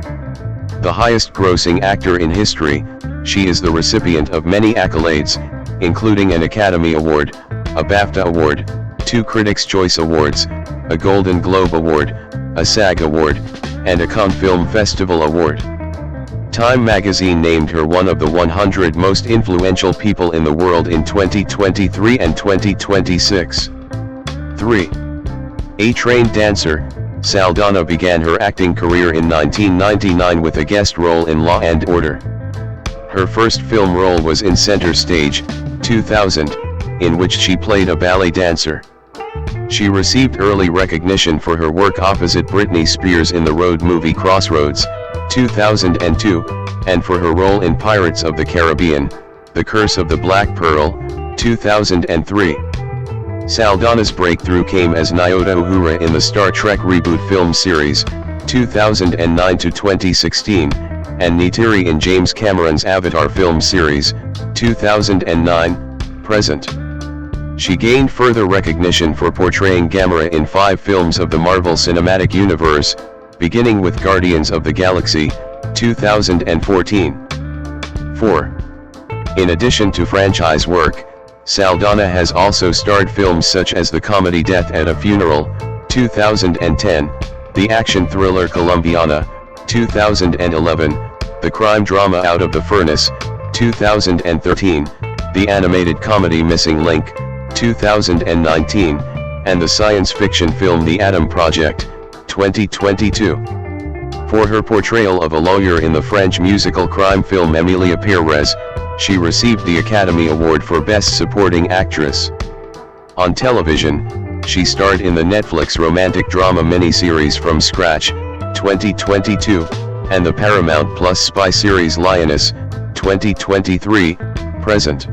The highest-grossing actor in history, she is the recipient of many accolades, including an Academy Award, a BAFTA Award, 2 Critics' Choice Awards, a Golden Globe Award, a SAG Award, and a Cannes Film Festival Award. Time magazine named her one of the 100 most influential people in the world in 2023 and 2026. 3. A trained dancer, Saldana began her acting career in 1999 with a guest role in Law and Order. Her first film role was in Center Stage, 2000, in which she played a ballet dancer. She received early recognition for her work opposite Britney Spears in the road movie Crossroads, 2002, and for her role in Pirates of the Caribbean, The Curse of the Black Pearl, 2003. Saldana's breakthrough came as Nyota Uhura in the Star Trek reboot film series, 2009 to 2016, and Neytiri in James Cameron's Avatar film series, 2009, present. She gained further recognition for portraying Gamora in 5 films of the Marvel Cinematic Universe, beginning with Guardians of the Galaxy, 2014. 4. In addition to franchise work, Saldana has also starred films such as the comedy Death at a Funeral, 2010, the action thriller Colombiana, 2011, the crime drama Out of the Furnace, 2013, the animated comedy Missing Link, 2019, and the science fiction film The Atom Project, 2022. For her portrayal of a lawyer in the French musical crime film Emilia Pérez, she received the Academy Award for Best Supporting Actress. On television, she starred in the Netflix romantic drama miniseries From Scratch, 2022, and the Paramount Plus spy series Lioness, 2023, present.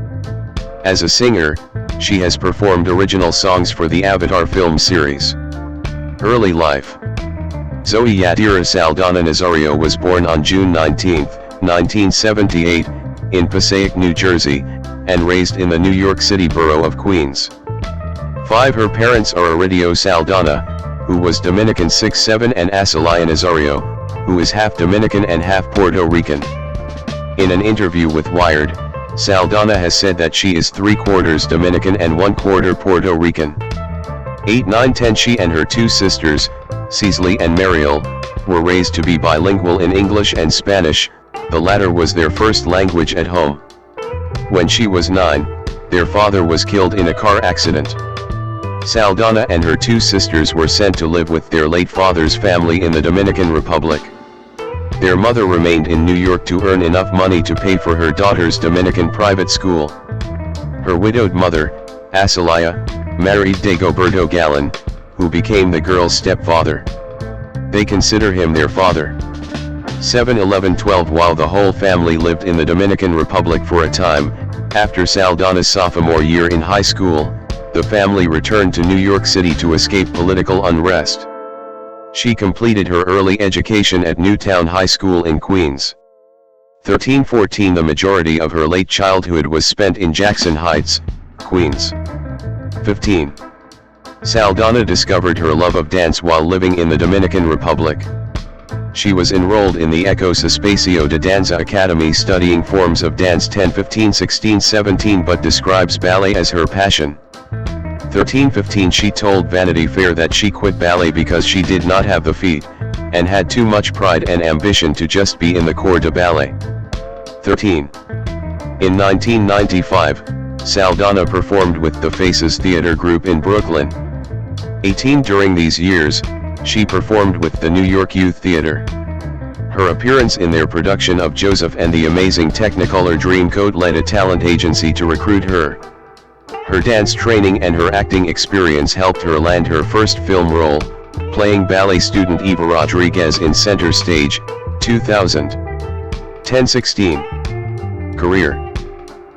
As a singer, she has performed original songs for the Avatar film series. Early life. Zoe Yadira Saldana Nazario was born on June 19, 1978, in Passaic, New Jersey, and raised in the New York City borough of Queens. 5. Her parents are Aridio Saldana, who was Dominican 6'7", and Asalaya Nazario, who is half Dominican and half Puerto Rican. In an interview with Wired, Saldana has said that she is 3/4 Dominican and 1/4 Puerto Rican. 8, 9, 10. She and her 2 sisters, Cecily and Mariel, were raised to be bilingual in English and Spanish, the latter was their first language at home. When she was 9, their father was killed in a car accident. Saldana and her 2 sisters were sent to live with their late father's family in the Dominican Republic. Their mother remained in New York to earn enough money to pay for her daughter's Dominican private school. Her widowed mother, Asalaya, married Dagoberto Galán, who became the girl's stepfather. They consider him their father. 7, 11, 12. While the whole family lived in the Dominican Republic for a time, after Saldana's sophomore year in high school, the family returned to New York City to escape political unrest. She completed her early education at Newtown High School in Queens. 13, 14. The majority of her late childhood was spent in Jackson Heights, Queens. 15. Saldana discovered her love of dance while living in the Dominican Republic. She was enrolled in the Ecos Espacio de Danza Academy studying forms of dance 10, 15, 16, 17 but describes ballet as her passion. 13, 15. She told Vanity Fair that she quit ballet because she did not have the feet, and had too much pride and ambition to just be in the corps de ballet. 13. In 1995, Saldana performed with the Faces Theater Group in Brooklyn. 18. During these years, she performed with the New York Youth Theater. Her appearance in their production of Joseph and the Amazing Technicolor Dreamcoat led a talent agency to recruit her. Her dance training and her acting experience helped her land her first film role, playing ballet student Eva Rodriguez in Center Stage, 2000. 10-16. Career.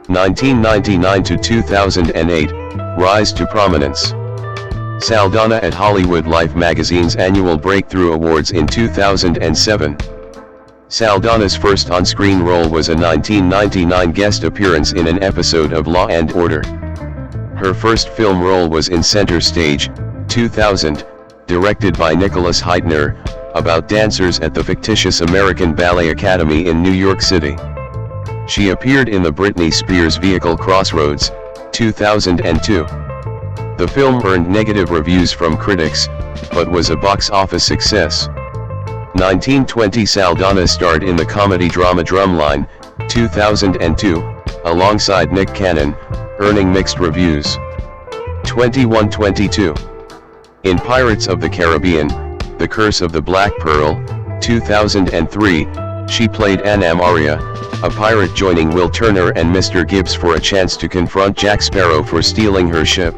1999 to 2008, rise to prominence. Saldana at Hollywood Life magazine's annual Breakthrough Awards in 2007. Saldana's first on-screen role was a 1999 guest appearance in an episode of Law and Order. Her first film role was in Center Stage, 2000, directed by Nicholas Heitner, about dancers at the fictitious American Ballet Academy in New York City. She appeared in the Britney Spears vehicle Crossroads, 2002. The film earned negative reviews from critics, but was a box office success. 1920. Saldana starred in the comedy drama Drumline, 2002, alongside Nick Cannon, earning mixed reviews. 21-22. In Pirates of the Caribbean, The Curse of the Black Pearl, 2003, she played Anna Maria, a pirate joining Will Turner and Mr. Gibbs for a chance to confront Jack Sparrow for stealing her ship.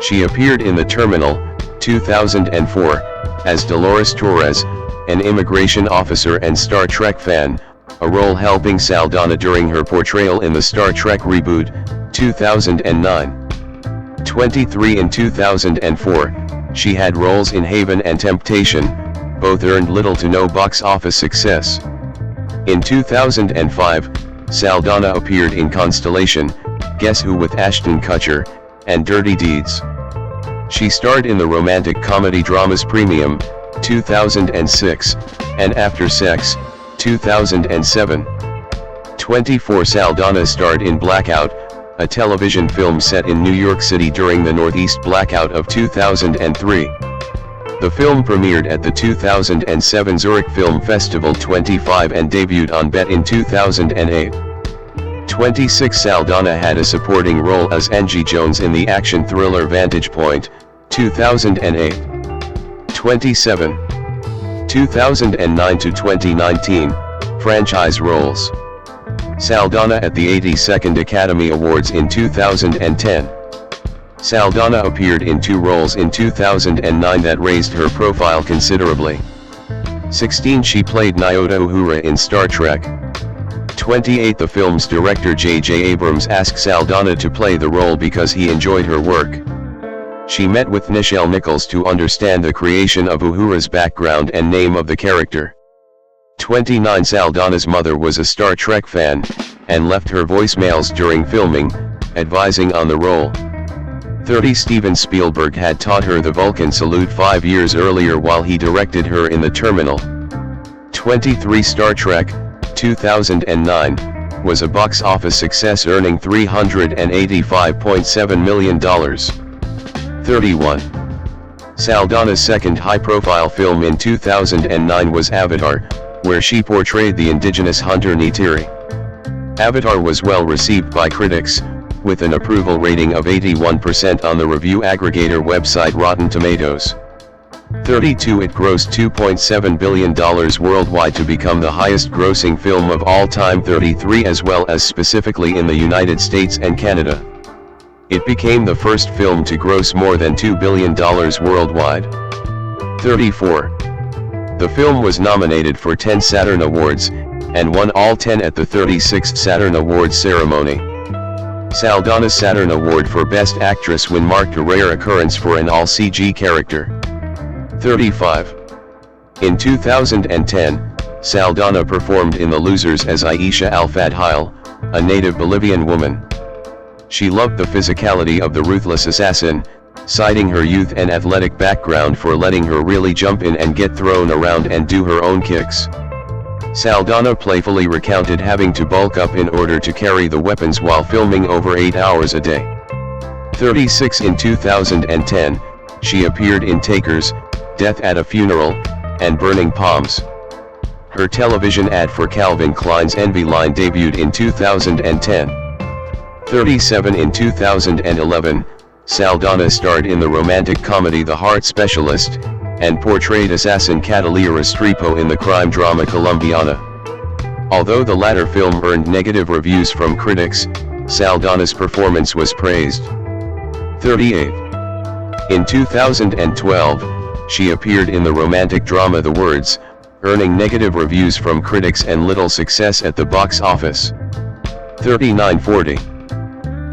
She appeared in The Terminal, 2004, as Dolores Torres, an immigration officer and Star Trek fan, a role helping Saldana during her portrayal in the Star Trek reboot, 2009. 23. In 2004, she had roles in Haven and Temptation, both earned little to no box office success. In 2005, Saldana appeared in Constellation, Guess Who with Ashton Kutcher, and Dirty Deeds. She starred in the romantic comedy dramas Premium, 2006, and After Sex, 2007. 24. Saldana starred in Blackout, a television film set in New York City during the Northeast blackout of 2003. The film premiered at the 2007 Zurich Film Festival 25 and debuted on BET in 2008. 26. Saldana had a supporting role as Angie Jones in the action thriller Vantage Point, 2008. 27. 2009 to 2019, franchise roles. Saldana at the 82nd Academy Awards in 2010. Saldana appeared in 2 roles in 2009 that raised her profile considerably. 16. She played Nyota Uhura in Star Trek. 28. The film's director J.J. Abrams asked Saldana to play the role because he enjoyed her work. She met with Nichelle Nichols to understand the creation of Uhura's background and name of the character. 29. Saldana's mother was a Star Trek fan, and left her voicemails during filming, advising on the role. 30. Steven Spielberg had taught her the Vulcan salute 5 years earlier while he directed her in The Terminal. 23. Star Trek, 2009, was a box office success earning $385.7 million. 31. Saldana's second high-profile film in 2009 was Avatar, where she portrayed the indigenous hunter Neytiri. Avatar was well received by critics, with an approval rating of 81% on the review aggregator website Rotten Tomatoes. 32 It grossed $2.7 billion worldwide to become the highest-grossing film of all time. 33 As well as specifically in the United States and Canada. It became the first film to gross more than $2 billion worldwide. 34. The film was nominated for 10 Saturn Awards, and won all 10 at the 36th Saturn Awards ceremony. Saldana's Saturn Award for Best Actress win marked a rare occurrence for an all-CG character. 35. In 2010, Saldana performed in The Losers as Aisha Al-Fadhil, a native Bolivian woman. She loved the physicality of the ruthless assassin, citing her youth and athletic background for letting her really jump in and get thrown around and do her own kicks. Saldana playfully recounted having to bulk up in order to carry the weapons while filming over 8 hours a day. 36 In 2010, she appeared in Takers, Death at a Funeral, and Burning Palms. Her television ad for Calvin Klein's Envy line debuted in 2010. 37 In 2011, Saldana starred in the romantic comedy The Heart Specialist, and portrayed assassin Catalina Restrepo in the crime drama Colombiana. Although the latter film earned negative reviews from critics, Saldana's performance was praised. 38. In 2012, she appeared in the romantic drama The Words, earning negative reviews from critics and little success at the box office. 39-40.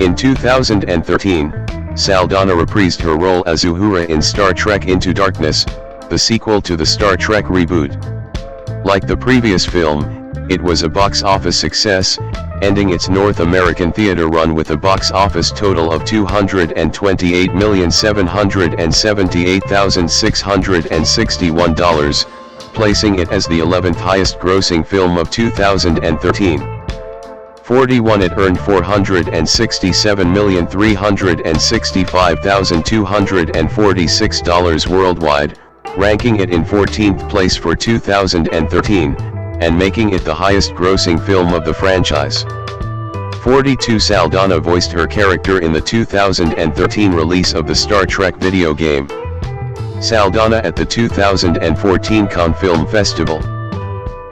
In 2013, Saldana reprised her role as Uhura in Star Trek Into Darkness, the sequel to the Star Trek reboot. Like the previous film, it was a box office success, ending its North American theater run with a box office total of $228,778,661, placing it as the 11th highest grossing film of 2013. 41 It earned $467,365,246 worldwide, ranking it in 14th place for 2013, and making it the highest grossing film of the franchise. 42 Saldana voiced her character in the 2013 release of the Star Trek video game. Saldana at the 2014 Cannes Film Festival.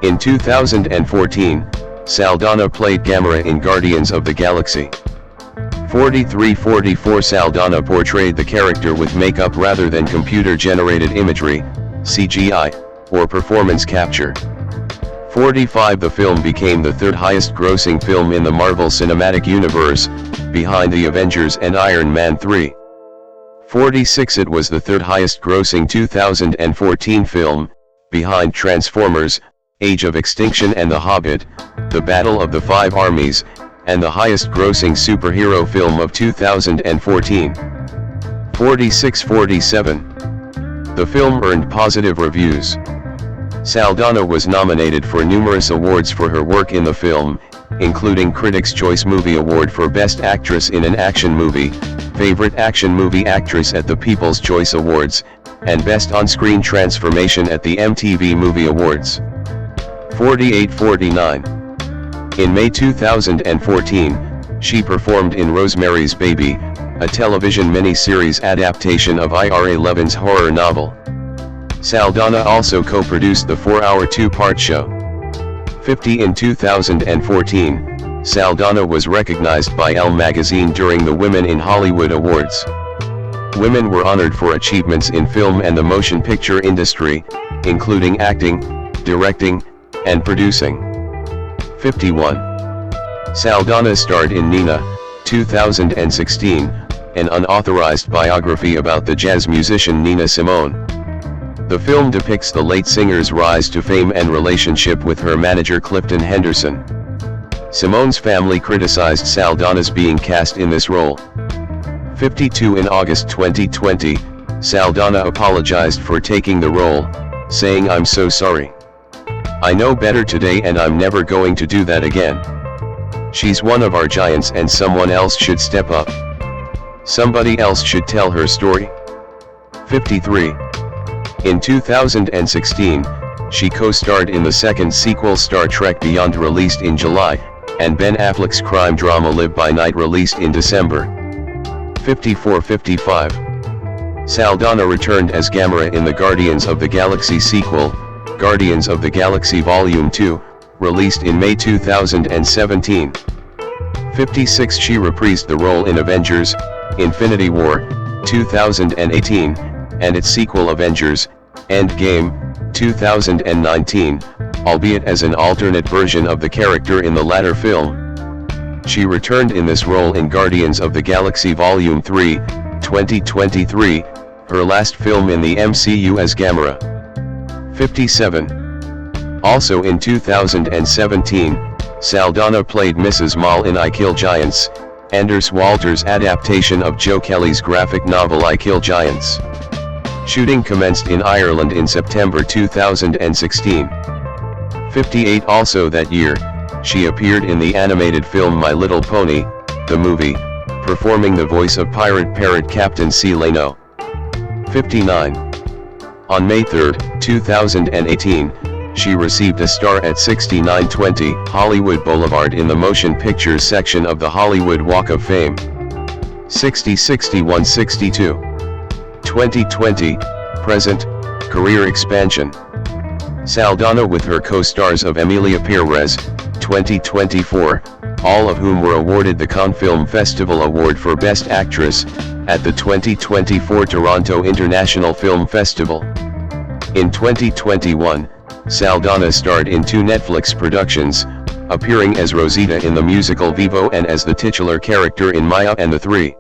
In 2014, Saldana played Gamera in Guardians of the Galaxy. 43-44 Saldana portrayed the character with makeup rather than computer-generated imagery, CGI, or performance capture. 45 The film became the third highest grossing film in the Marvel Cinematic Universe, behind The Avengers and Iron Man 3. 46 It was the third highest grossing 2014 film, behind Transformers, Age of Extinction and The Hobbit, The Battle of the Five Armies, and the highest grossing superhero film of 2014. 46-47. The film earned positive reviews. Saldana was nominated for numerous awards for her work in the film, including Critics' Choice Movie Award for Best Actress in an Action Movie, Favorite Action Movie Actress at the People's Choice Awards, and Best On-Screen Transformation at the MTV Movie Awards. 48-49. In May 2014, she performed in Rosemary's Baby, a television mini-series adaptation of Ira Levin's horror novel. Saldana also co-produced the 4-hour two-part show. 50 In 2014, Saldana was recognized by Elle magazine during the Women in Hollywood Awards. Women were honored for achievements in film and the motion picture industry, including acting, directing, and producing. 51. Saldana starred in Nina, 2016, an unauthorized biography about the jazz musician Nina Simone. The film depicts the late singer's rise to fame and relationship with her manager Clifton Henderson. Simone's family criticized Saldana's being cast in this role. 52. In August 2020, Saldana apologized for taking the role, saying, "I'm so sorry. I know better today and I'm never going to do that again. She's one of our giants and someone else should step up. Somebody else should tell her story." 53. In 2016, she co-starred in the second sequel Star Trek Beyond released in July, and Ben Affleck's crime drama Live by Night released in December. 54-55. Saldana returned as Gamera in the Guardians of the Galaxy sequel, Guardians of the Galaxy Volume 2, released in May 2017. 56. She reprised the role in Avengers: Infinity War, 2018, and its sequel Avengers: Endgame, 2019, albeit as an alternate version of the character in the latter film. She returned in this role in Guardians of the Galaxy Volume 3, 2023, her last film in the MCU as Gamera. 57. Also in 2017, Saldana played Mrs. Maul in I Kill Giants, Anders Walter's adaptation of Joe Kelly's graphic novel I Kill Giants. Shooting commenced in Ireland in September 2016. 58. Also that year, she appeared in the animated film My Little Pony, the movie, performing the voice of pirate parrot Captain C. Leno. 59. On May 3, 2018, she received a star at 6920 Hollywood Boulevard in the motion pictures section of the Hollywood Walk of Fame. 60. 61. 62. 2020, present, career expansion. Saldana with her co-stars of Emilia Pérez, 2024, all of whom were awarded the Cannes Film Festival Award for Best Actress, at the 2024 Toronto International Film Festival. In 2021, Saldana starred in 2 Netflix productions, appearing as Rosita in the musical Vivo and as the titular character in Maya and the Three.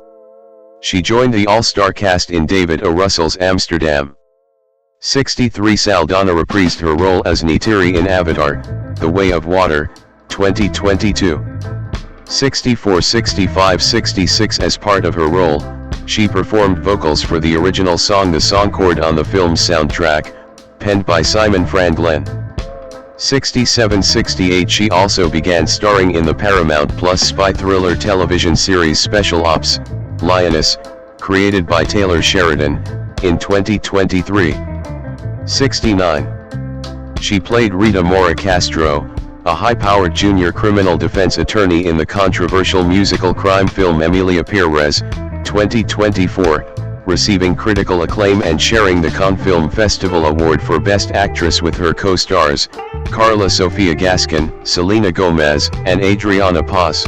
She joined the all-star cast in David O. Russell's Amsterdam. 63. Saldana reprised her role as Neytiri in Avatar: The Way of Water, 2022. 64. 65. 66. As part of her role, she performed vocals for the original song The Songcord on the film's soundtrack, penned by Simon Franglen. 67. 68. She also began starring in the Paramount Plus spy thriller television series Special Ops: Lioness, created by Taylor Sheridan, in 2023. 69. She played Rita Mora Castro, a high-powered junior criminal defense attorney in the controversial musical crime film Emilia Pérez, 2024, receiving critical acclaim and sharing the Cannes Film Festival Award for Best Actress with her co-stars, Carla Sofia Gascon, Selena Gomez, and Adriana Paz.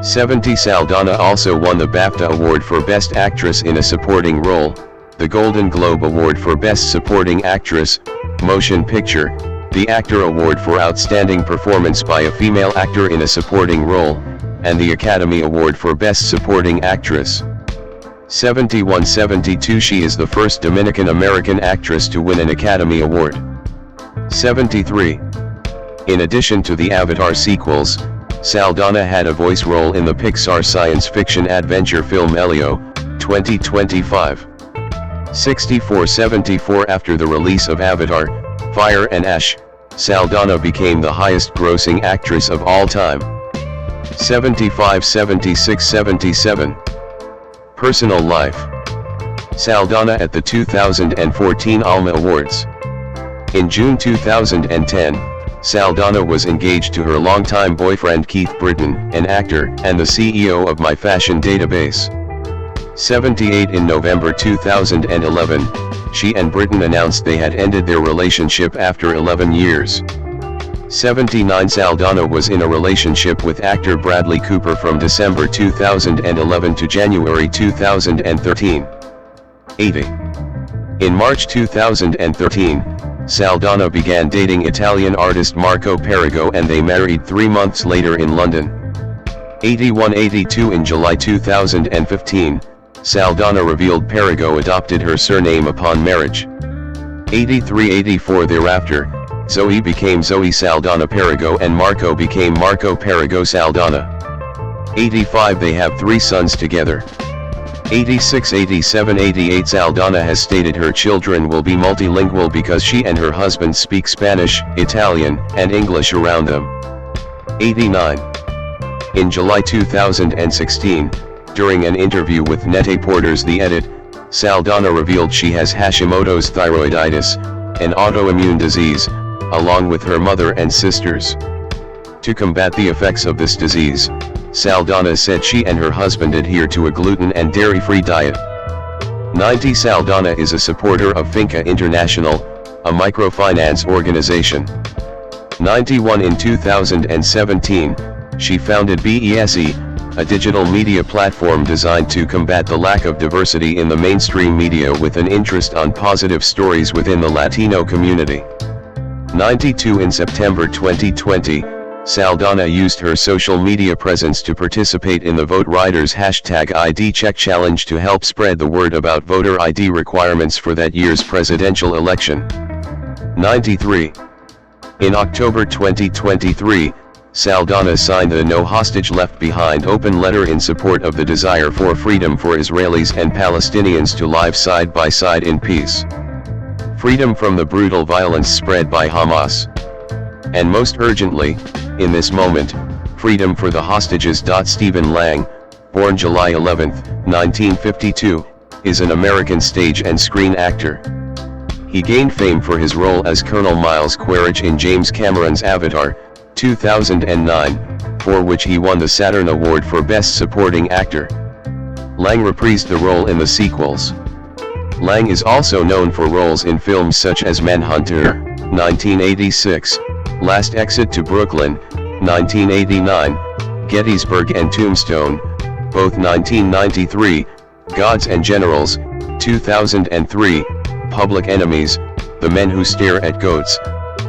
70. Saldana also won the BAFTA Award for Best Actress in a Supporting Role, the Golden Globe Award for Best Supporting Actress, Motion Picture, the Actor Award for Outstanding Performance by a Female Actor in a Supporting Role, and the Academy Award for Best Supporting Actress. 71. 72. She is the first Dominican-American actress to win an Academy Award. 73. In addition to the Avatar sequels, Saldana had a voice role in the Pixar science fiction adventure film Elio, 2025. 64. 74. After the release of Avatar: Fire and Ash, Saldana became the highest-grossing actress of all time. 75. 76. 77. Personal life. Saldana at the 2014 ALMA Awards. In June 2010, Saldana was engaged to her longtime boyfriend Keith Britton, an actor and the CEO of My Fashion Database. 78. In November 2011, she and Britton announced they had ended their relationship after 11 years. 79. Saldana was in a relationship with actor Bradley Cooper from December 2011 to January 2013. 80. In March 2013, Saldana began dating Italian artist Marco Perego and they married 3 months later in London. 81. 82. In July 2015, Saldana revealed Perego adopted her surname upon marriage. 83. 84. Thereafter, Zoe became Zoe Saldana Perego and Marco became Marco Perego Saldana. 85. They have 3 sons together. 86. 87. 88. Saldana has stated her children will be multilingual because she and her husband speak Spanish, Italian, and English around them. 89. In July 2016, during an interview with Net-a-Porter's The Edit, Saldana revealed she has Hashimoto's thyroiditis, an autoimmune disease, along with her mother and sisters. To combat the effects of this disease, Saldana said she and her husband adhere to a gluten and dairy-free diet. 90 Saldana is a supporter of Finca International, a microfinance organization. 91 In 2017, she founded BESE, a digital media platform designed to combat the lack of diversity in the mainstream media with an interest on positive stories within the Latino community. 92 In September 2020, Saldana used her social media presence to participate in the Vote Riders #ID Check Challenge to help spread the word about voter ID requirements for that year's presidential election. 93. In October 2023, Saldana signed a No Hostage Left Behind open letter in support of the desire for freedom for Israelis and Palestinians to live side by side in peace. Freedom from the brutal violence spread by Hamas. And most urgently, in this moment, freedom for the hostages. Stephen Lang, born July 11, 1952, is an American stage and screen actor. He gained fame for his role as Colonel Miles Quaritch in James Cameron's Avatar, 2009, for which he won the Saturn Award for Best Supporting Actor. Lang reprised the role in the sequels. Lang is also known for roles in films such as Manhunter, 1986, Last Exit to Brooklyn, 1989, Gettysburg and Tombstone, both 1993, Gods and Generals, 2003, Public Enemies, The Men Who Stare at Goats,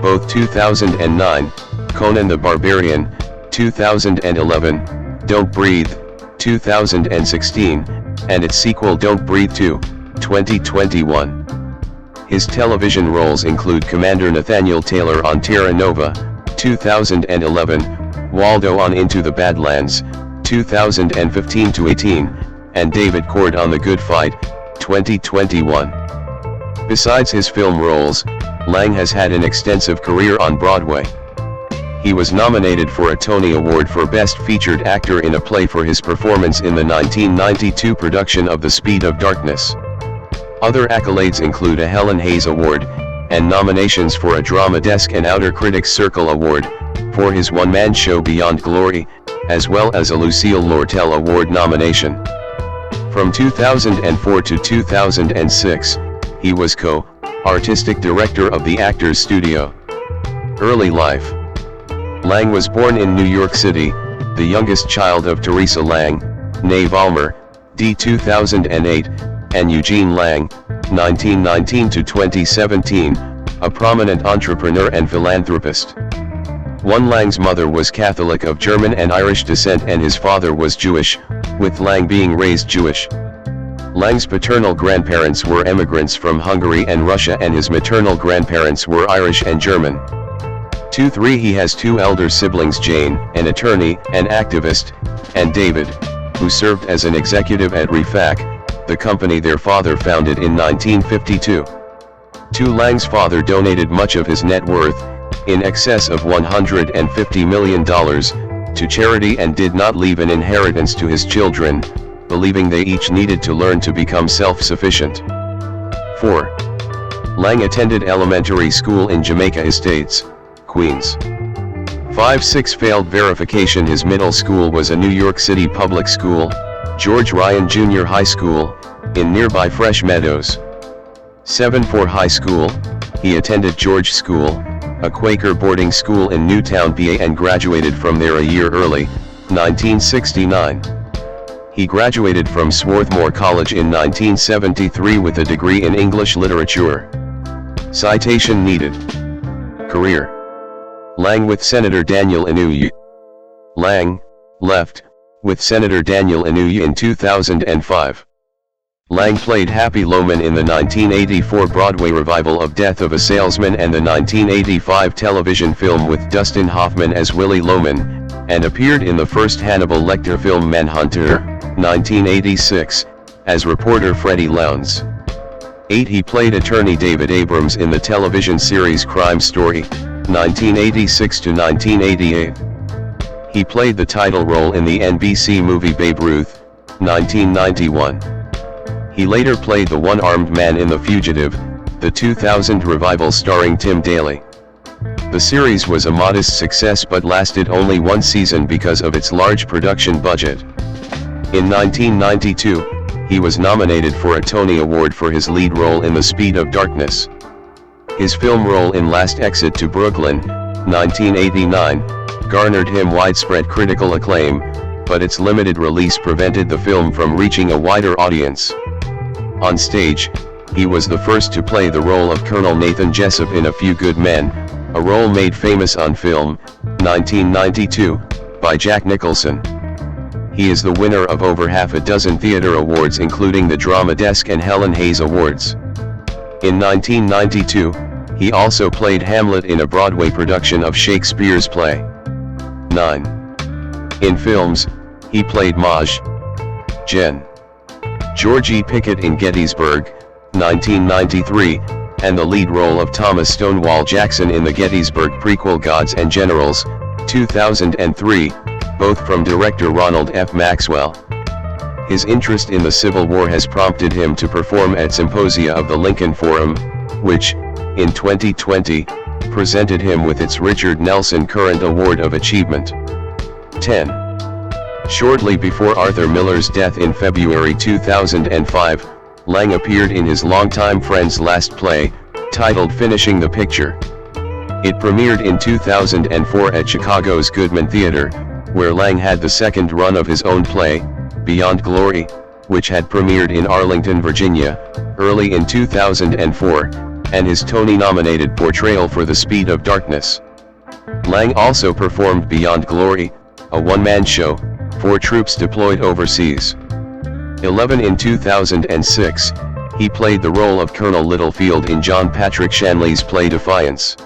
both 2009, Conan the Barbarian, 2011, Don't Breathe, 2016, and its sequel Don't Breathe 2, 2021. His television roles include Commander Nathaniel Taylor on Terra Nova, 2011, Waldo on Into the Badlands, 2015-18, and David Cord on The Good Fight, 2021. Besides his film roles, Lang has had an extensive career on Broadway. He was nominated for a Tony Award for Best Featured Actor in a Play for his performance in the 1992 production of The Speed of Darkness. Other accolades include a Helen Hayes Award, and nominations for a Drama Desk and Outer Critics Circle Award, for his one-man show Beyond Glory, as well as a Lucille Lortel Award nomination. From 2004 to 2006, he was co-artistic director of the Actors Studio. Early life. Lang was born in New York City, the youngest child of Teresa Lang, née Valmer, d. 2008, and Eugene Lang, 1919 to 2017, a prominent entrepreneur and philanthropist. Lang's mother was Catholic of German and Irish descent and his father was Jewish, with Lang being raised Jewish. Lang's paternal grandparents were immigrants from Hungary and Russia and his maternal grandparents were Irish and German. 2-3 He has two elder siblings, Jane, an attorney and activist, and David, who served as an executive at Refac, the company their father founded in 1952. Lang's father donated much of his net worth, in excess of $150 million, to charity and did not leave an inheritance to his children, believing they each needed to learn to become self-sufficient. 4. Lang attended elementary school in Jamaica Estates, Queens. 5-6 Failed verification. His middle school was a New York City public school, George Ryan Junior High School, in nearby Fresh Meadows. 7-4 High school, he attended George School, a Quaker boarding school in Newtown, PA and graduated from there a year early, 1969. He graduated from Swarthmore College in 1973 with a degree in English literature. Citation needed. Career. Lang with Senator Daniel Inouye. Lang, left, with Senator Daniel Inouye in 2005. Lang played Happy Loman in the 1984 Broadway revival of Death of a Salesman and the 1985 television film with Dustin Hoffman as Willie Loman, and appeared in the first Hannibal Lecter film Manhunter, 1986, as reporter Freddie Lowndes. 8 He played attorney David Abrams in the television series Crime Story, 1986 to 1988. He played the title role in the NBC movie Babe Ruth, 1991. He later played the one-armed man in The Fugitive, the 2000 revival starring Tim Daly. The series was a modest success but lasted only one season because of its large production budget. In 1992, he was nominated for a Tony Award for his lead role in The Speed of Darkness. His film role in Last Exit to Brooklyn, 1989, garnered him widespread critical acclaim, but its limited release prevented the film from reaching a wider audience. On stage, he was the first to play the role of Colonel Nathan Jessup in A Few Good Men, a role made famous on film, 1992, by Jack Nicholson. He is the winner of over half a dozen theater awards including the Drama Desk and Helen Hayes Awards. In 1992, he also played Hamlet in a Broadway production of Shakespeare's play. 9. In films, he played Maj. Gen. Georgie Pickett in Gettysburg, 1993, and the lead role of Thomas Stonewall Jackson in the Gettysburg prequel Gods and Generals, 2003, both from director Ronald F. Maxwell. His interest in the Civil War has prompted him to perform at symposia of the Lincoln Forum, which, in 2020, presented him with its Richard Nelson Current Award of Achievement. 10. Shortly before Arthur Miller's death in February 2005, Lang appeared in his longtime friend's last play, titled Finishing the Picture. It premiered in 2004 at Chicago's Goodman Theater, where Lang had the second run of his own play, Beyond Glory, which had premiered in Arlington, Virginia, early in 2004, and his Tony-nominated portrayal for The Speed of Darkness. Lang also performed Beyond Glory, a one-man show, for troops deployed overseas. 11. In 2006, he played the role of Colonel Littlefield in John Patrick Shanley's play Defiance.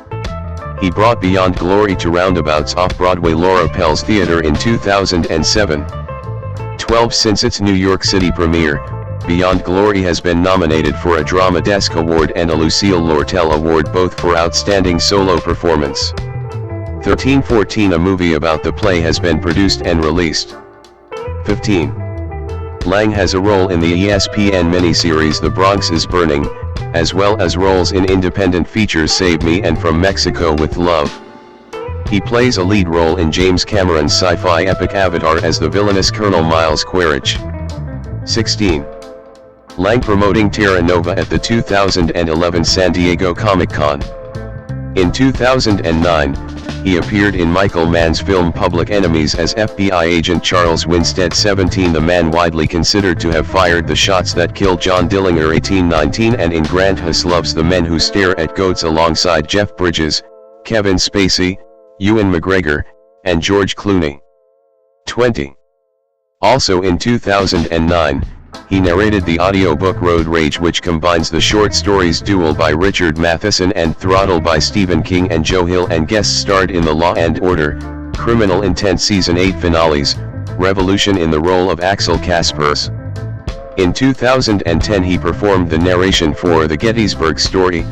He brought Beyond Glory to roundabouts off-Broadway Laura Pell's Theater in 2007. 12. Since its New York City premiere, Beyond Glory has been nominated for a Drama Desk Award and a Lucille Lortel Award, both for Outstanding Solo Performance. 13. 14. A movie about the play has been produced and released. 15. Lang has a role in the ESPN miniseries The Bronx is Burning, as well as roles in independent features Save Me and From Mexico with Love. He plays a lead role in James Cameron's sci-fi epic Avatar as the villainous Colonel Miles Quaritch. 16. Lang promoting Terra Nova at the 2011 San Diego Comic-Con. In 2009, he appeared in Michael Mann's film Public Enemies as FBI agent Charles Winstead 17, the man widely considered to have fired the shots that killed John Dillinger 1819, and in Grant Huss Loves the Men Who Stare at Goats alongside Jeff Bridges, Kevin Spacey, Ewan McGregor, and George Clooney. 20. Also in 2009, he narrated the audiobook Road Rage, which combines the short stories Duel by Richard Matheson and Throttle by Stephen King and Joe Hill, and guest starred in The Law and Order, Criminal Intent Season 8 finales, Revolution in the role of Axel Kaspers. In 2010 he performed the narration for The Gettysburg Story,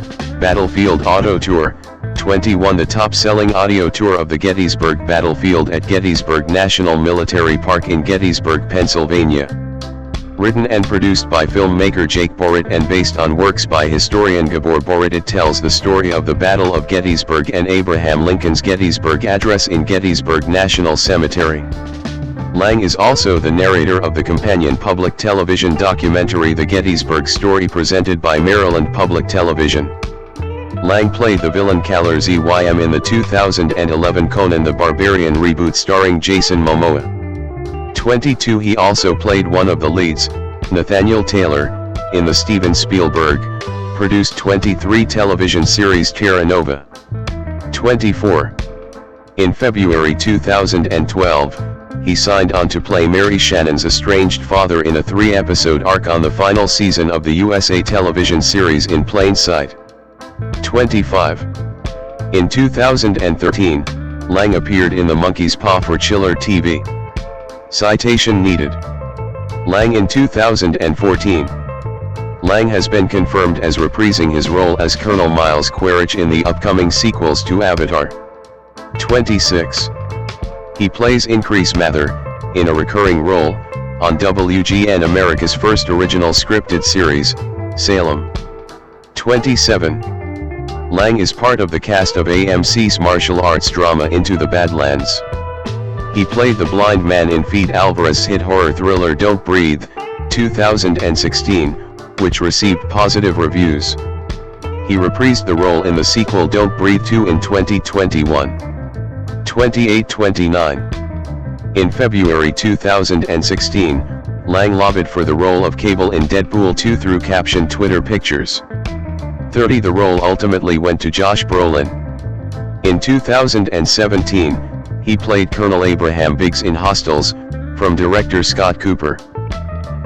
Battlefield Auto Tour, 21, the top-selling audio tour of the Gettysburg Battlefield at Gettysburg National Military Park in Gettysburg, Pennsylvania. Written and produced by filmmaker Jake Borrett and based on works by historian Gabor Borrett, it tells the story of the Battle of Gettysburg and Abraham Lincoln's Gettysburg Address in Gettysburg National Cemetery. Lang is also the narrator of the companion public television documentary The Gettysburg Story, presented by Maryland Public Television. Lang played the villain Kalar Zym in the 2011 Conan the Barbarian reboot starring Jason Momoa. 22. He also played one of the leads, Nathaniel Taylor, in the Steven Spielberg-produced 23 television series Terra Nova. 24. In February 2012, he signed on to play Mary Shannon's estranged father in a 3-episode arc on the final season of the USA television series In Plain Sight. 25. In 2013, Lang appeared in The Monkey's Paw for Chiller TV. Citation needed. Lang in 2014. Lang has been confirmed as reprising his role as Colonel Miles Quaritch in the upcoming sequels to Avatar. 26. He plays Increase Mather, in a recurring role, on WGN America's first original scripted series, Salem. 27. Lang is part of the cast of AMC's martial arts drama Into the Badlands. He played the blind man in Fede Alvarez's hit horror thriller Don't Breathe, 2016, which received positive reviews. He reprised the role in the sequel Don't Breathe 2 in 2021. 28-29. In February 2016, Lang lobbied for the role of Cable in Deadpool 2 through captioned Twitter pictures. 30. The role ultimately went to Josh Brolin. In 2017, he played Colonel Abraham Biggs in Hostiles, from director Scott Cooper.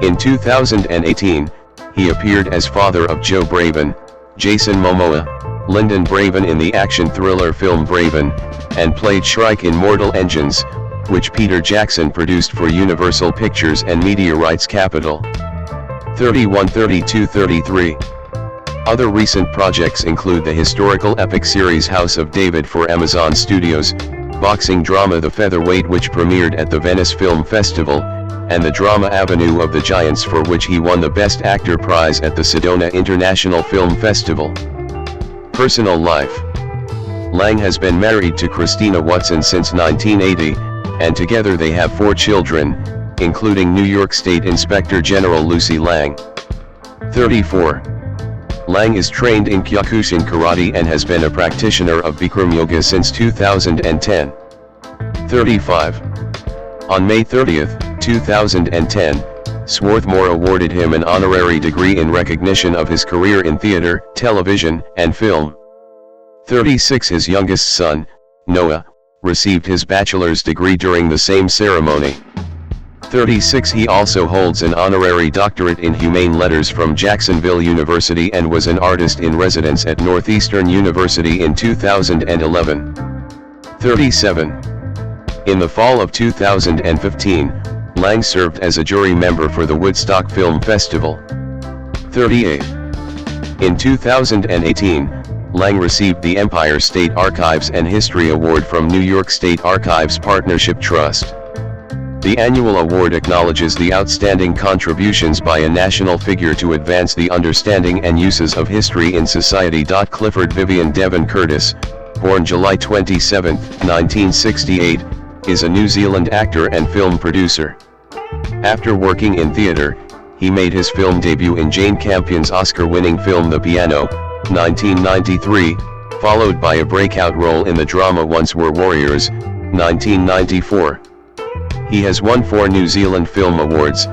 In 2018, he appeared as father of Joe Braven, Jason Momoa, Lyndon Braven in the action thriller film Braven, and played Shrike in Mortal Engines, which Peter Jackson produced for Universal Pictures and Media Rights Capital. 31, 32, 33. Other recent projects include the historical epic series House of David for Amazon Studios, boxing drama The Featherweight which premiered at the Venice Film Festival, and the drama Avenue of the Giants for which he won the Best Actor prize at the Sedona International Film Festival. Personal life. Lang has been married to Christina Watson since 1980, and together they have 4 children, including New York State Inspector General Lucy Lang. 34. Lang is trained in Kyokushin Karate and has been a practitioner of Bikram Yoga since 2010. 35. On May 30, 2010, Swarthmore awarded him an honorary degree in recognition of his career in theater, television, and film. 36. His youngest son, Noah, received his bachelor's degree during the same ceremony. 36. He also holds an honorary doctorate in humane letters from Jacksonville University and was an artist in residence at Northeastern University in 2011. 37. In the fall of 2015, Lang served as a jury member for the Woodstock Film Festival. 38. In 2018, Lang received the Empire State Archives and History Award from New York State Archives Partnership Trust. The annual award acknowledges the outstanding contributions by a national figure to advance the understanding and uses of history in society. Clifford Vivian Devon Curtis, born July 27, 1968, is a New Zealand actor and film producer. After working in theater, he made his film debut in Jane Campion's Oscar-winning film The Piano, 1993, followed by a breakout role in the drama Once Were Warriors, 1994. He has won 4 New Zealand Film Awards,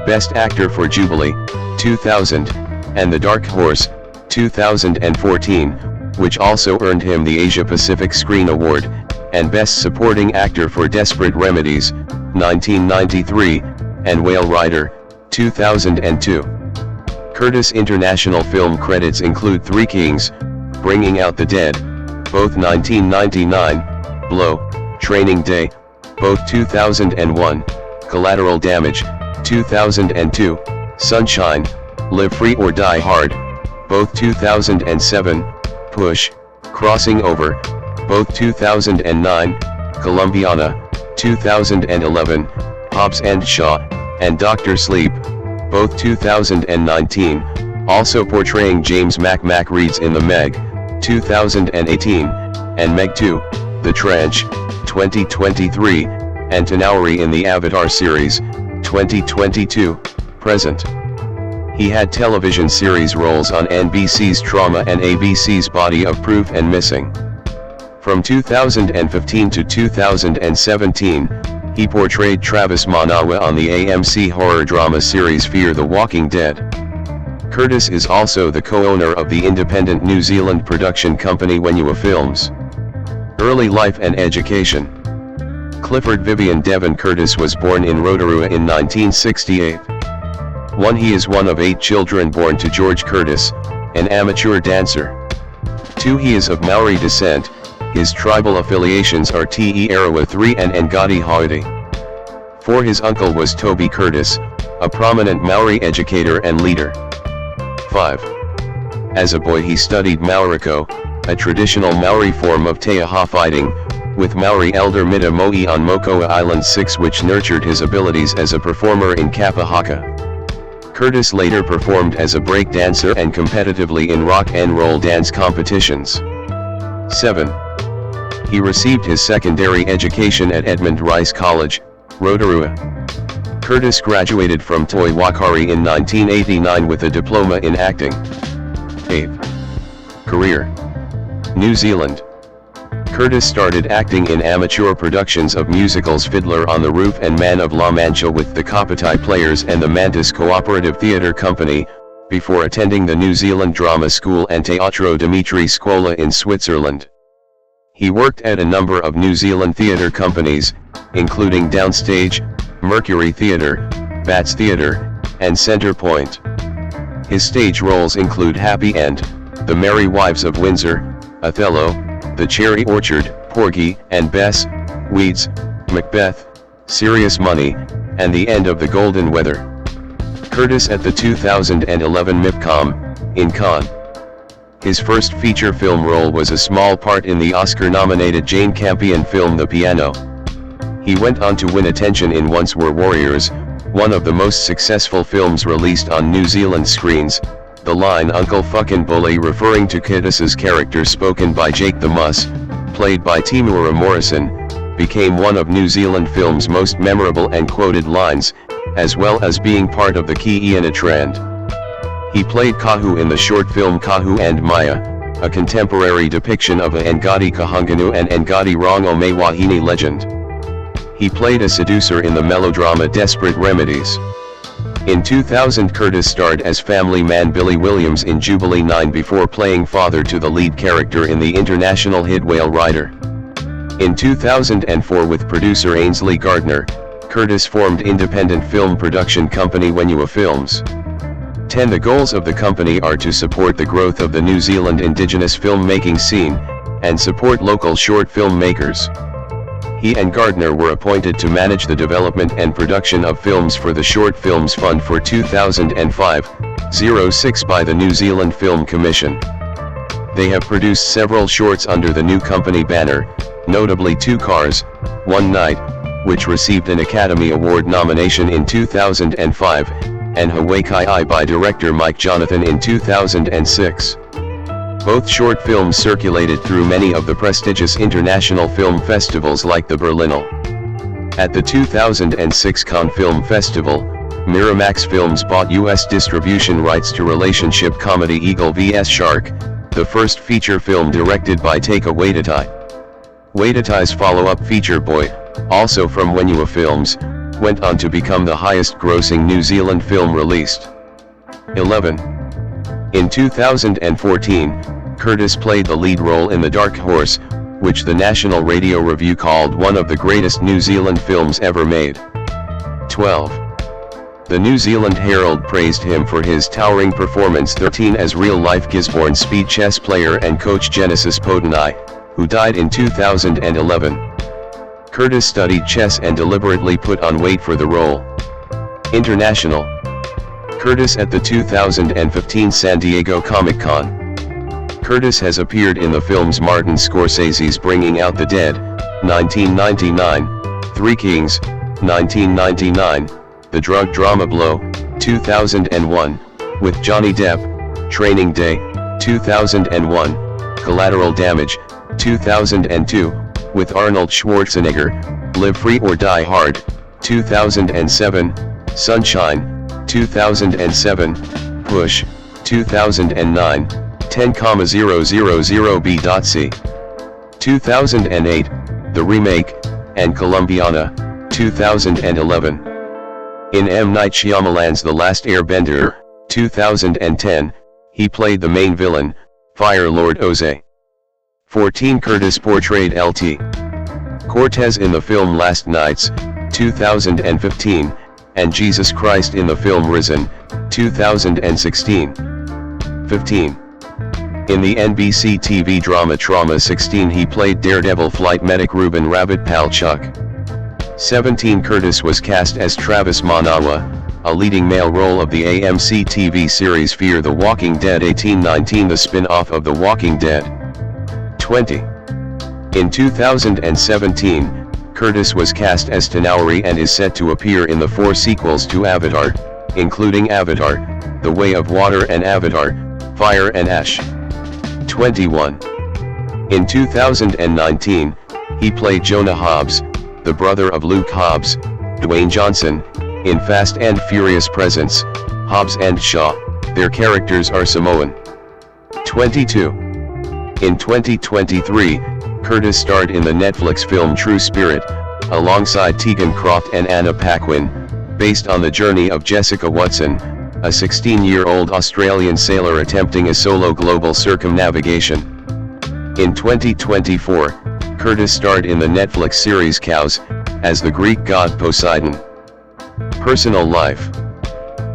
Best Actor for Jubilee, 2000, and The Dark Horse, 2014, which also earned him the Asia Pacific Screen Award, and Best Supporting Actor for Desperate Remedies, 1993, and Whale Rider, 2002. Curtis' international film credits include Three Kings, Bringing Out the Dead, both 1999, Blow, Training Day, both 2001, Collateral Damage, 2002, Sunshine, Live Free or Die Hard, both 2007, Push, Crossing Over, both 2009, Columbiana, 2011, Hobbs and Shaw, and Dr. Sleep, both 2019, also portraying James McMack-Reeds in The Meg, 2018, and Meg 2, The Trench, 2023, and Tanauri in the Avatar series, 2022, present. He had television series roles on NBC's Trauma and ABC's Body of Proof and Missing. From 2015 to 2017, he portrayed Travis Manawa on the AMC horror drama series Fear the Walking Dead. Curtis is also the co-owner of the independent New Zealand production company Wenua Films. Early life and education. Clifford Vivian Devon Curtis was born in Rotorua in 1968. He is one of 8 children born to George Curtis, an amateur dancer. 2. He is of Maori descent. His tribal affiliations are Te Arawa 3 and Ngati Haiti. 4. His uncle was Toby Curtis, a prominent Maori educator and leader. 5. As a boy he studied Maoriko, a traditional Maori form of teaha fighting, with Maori elder Mita Mo'i on Mokoa Island 6, which nurtured his abilities as a performer in kapa haka. Curtis later performed as a break dancer and competitively in rock and roll dance competitions. 7. He received his secondary education at Edmund Rice College, Rotorua. Curtis graduated from Toi Wakaari in 1989 with a diploma in acting. 8. Career. New Zealand. Curtis started acting in amateur productions of musicals Fiddler on the Roof and Man of La Mancha with the Kapatai Players and the Mantis Cooperative Theatre Company, before attending the New Zealand Drama School and Teatro Dimitri Scola in Switzerland. He worked at a number of New Zealand theatre companies, including Downstage, Mercury Theatre, Bats Theatre, and Centre Point. His stage roles include Happy End, The Merry Wives of Windsor, Othello, The Cherry Orchard, Porgy and Bess, Weeds, Macbeth, Serious Money, and The End of the Golden Weather. Curtis at the 2011 MIPCOM, in Cannes. His first feature film role was a small part in the Oscar-nominated Jane Campion film The Piano. He went on to win attention in Once Were Warriors, one of the most successful films released on New Zealand screens. The line "Uncle Fucking Bully" referring to Curtis's character spoken by Jake the Muss, played by Timura Morrison, became one of New Zealand film's most memorable and quoted lines, as well as being part of the Ki Iana trend. He played Kahu in the short film Kahu and Maya, a contemporary depiction of a Ngati Kahungunu and Ngati Rongo Me Wahine legend. He played a seducer in the melodrama Desperate Remedies. In 2000, Curtis starred as family man Billy Williams in Jubilee 9 before playing father to the lead character in the international hit Whale Rider. In 2004, with producer Ainsley Gardner, Curtis formed independent film production company Wenua Films. 10. The goals of the company are to support the growth of the New Zealand Indigenous filmmaking scene, and support local short film makers. He and Gardner were appointed to manage the development and production of films for the Short Films Fund for 2005-06 by the New Zealand Film Commission. They have produced several shorts under the new company banner, notably Two Cars, One Night, which received an Academy Award nomination in 2005, and Hawaii Kai by director Mike Jonathan in 2006. Both short films circulated through many of the prestigious international film festivals like the Berlinale. At the 2006 Cannes Film Festival, Miramax Films bought U.S. distribution rights to relationship comedy Eagle vs. Shark, the first feature film directed by Taika Waititi. Waititi's follow-up feature Boy, also from Wenua Films, went on to become the highest-grossing New Zealand film released. 11. In 2014, Curtis played the lead role in The Dark Horse, which the National Radio Review called one of the greatest New Zealand films ever made. 12. The New Zealand Herald praised him for his towering performance. 13. As real-life Gisborne speed chess player and coach Genesis Potenai, who died in 2011. Curtis studied chess and deliberately put on weight for the role. International. Curtis at the 2015 San Diego Comic-Con. Curtis has appeared in the films Martin Scorsese's Bringing Out the Dead, 1999, Three Kings, 1999, The Drug Drama Blow, 2001, with Johnny Depp, Training Day, 2001, Collateral Damage, 2002, with Arnold Schwarzenegger, Live Free or Die Hard, 2007, Sunshine, 2007, Push, 2009, 10,000B.C. 2008, The Remake, and Columbiana, 2011. In M. Night Shyamalan's The Last Airbender, 2010, he played the main villain, Fire Lord Oze. 14. Curtis portrayed L.T. Cortez in the film Last Nights, 2015, and Jesus Christ in the film Risen, 2016. 15. In the NBC TV drama Trauma 16, he played Daredevil flight medic Ruben Rabbit Pal Chuck. 17. Curtis was cast as Travis Manawa, a leading male role of the AMC TV series Fear the Walking Dead 1819, the spin-off of The Walking Dead. 20. In 2017, Curtis was cast as Tanauri and is set to appear in the 4 sequels to Avatar, including Avatar: The Way of Water and Avatar: Fire and Ash. 21. In 2019, he played Jonah Hobbs, the brother of Luke Hobbs, Dwayne Johnson, in Fast and Furious Presents, Hobbs and Shaw. Their characters are Samoan. 22. In 2023, Curtis starred in the Netflix film True Spirit, alongside Tegan Croft and Anna Paquin, based on the journey of Jessica Watson, a 16-year-old Australian sailor attempting a solo global circumnavigation. In 2024, Curtis starred in the Netflix series Cows, as the Greek god Poseidon. Personal life.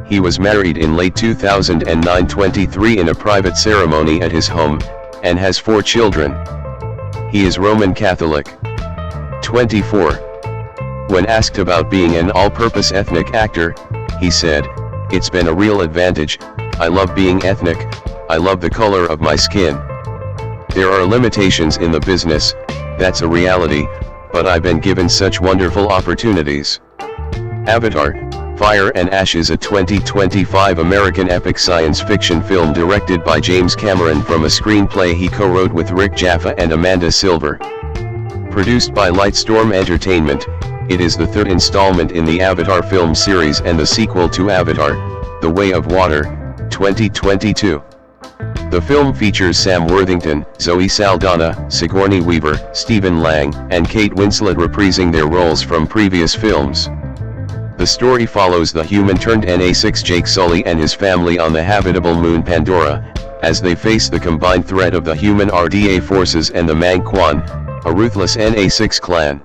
He was married in late 2009-23 in a private ceremony at his home, and has 4 children. He is Roman Catholic. 24. When asked about being an all-purpose ethnic actor, he said, "It's been a real advantage. I love being ethnic. I love the color of my skin. There are limitations in the business, that's a reality, but I've been given such wonderful opportunities." Avatar: Fire and Ash is a 2025 American epic science fiction film directed by James Cameron from a screenplay he co-wrote with Rick Jaffa and Amanda Silver. Produced by Lightstorm Entertainment, it is the 3rd installment in the Avatar film series and the sequel to Avatar: The Way of Water, 2022. The film features Sam Worthington, Zoe Saldana, Sigourney Weaver, Stephen Lang, and Kate Winslet reprising their roles from previous films. The story follows the human-turned-NA6 Jake Sully and his family on the habitable moon Pandora, as they face the combined threat of the human RDA forces and the Mang Quan, a ruthless NA6 clan.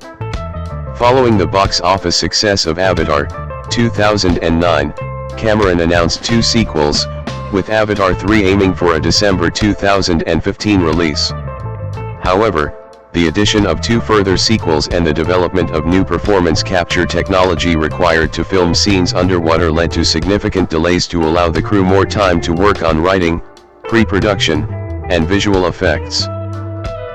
Following the box office success of Avatar 2009, Cameron announced 2 sequels, with Avatar 3 aiming for a December 2015 release. However, the addition of 2 further sequels and the development of new performance capture technology required to film scenes underwater led to significant delays to allow the crew more time to work on writing, pre-production, and visual effects.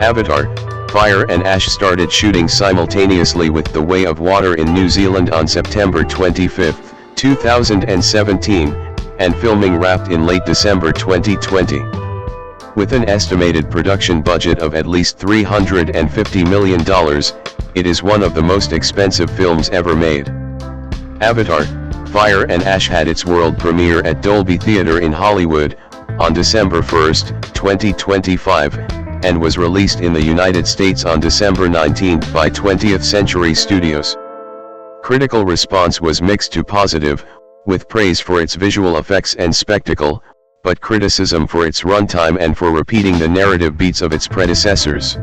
Avatar: Fire and Ash started shooting simultaneously with The Way of Water in New Zealand on September 25, 2017, and filming wrapped in late December 2020. With an estimated production budget of at least $350 million, it is one of the most expensive films ever made. Avatar: Fire and Ash had its world premiere at Dolby Theatre in Hollywood, on December 1, 2025, and was released in the United States on December 19 by 20th Century Studios. Critical response was mixed to positive, with praise for its visual effects and spectacle, but criticism for its runtime and for repeating the narrative beats of its predecessors.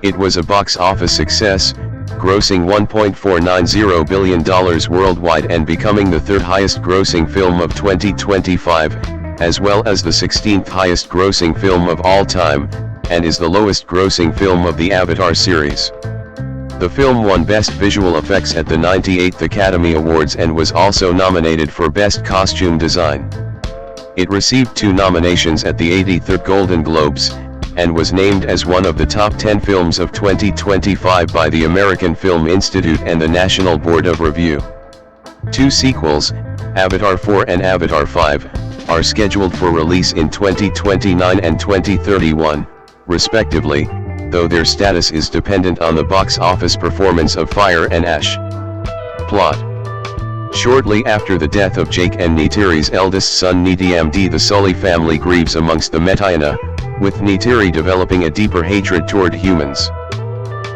It was a box office success, grossing $1.490 billion worldwide and becoming the 3rd highest grossing film of 2025, as well as the 16th highest grossing film of all time, and is the lowest grossing film of the Avatar series. The film won Best Visual Effects at the 98th Academy Awards and was also nominated for Best Costume Design. It received 2 nominations at the 83rd Golden Globes, and was named as one of the top 10 films of 2025 by the American Film Institute and the National Board of Review. 2 sequels, Avatar 4 and Avatar 5, are scheduled for release in 2029 and 2031, respectively, though their status is dependent on the box office performance of Fire and Ash. Plot. Shortly after the death of Jake and Neytiri's eldest son Neytiri, the Sully family grieves amongst the Metiana, with Neytiri developing a deeper hatred toward humans.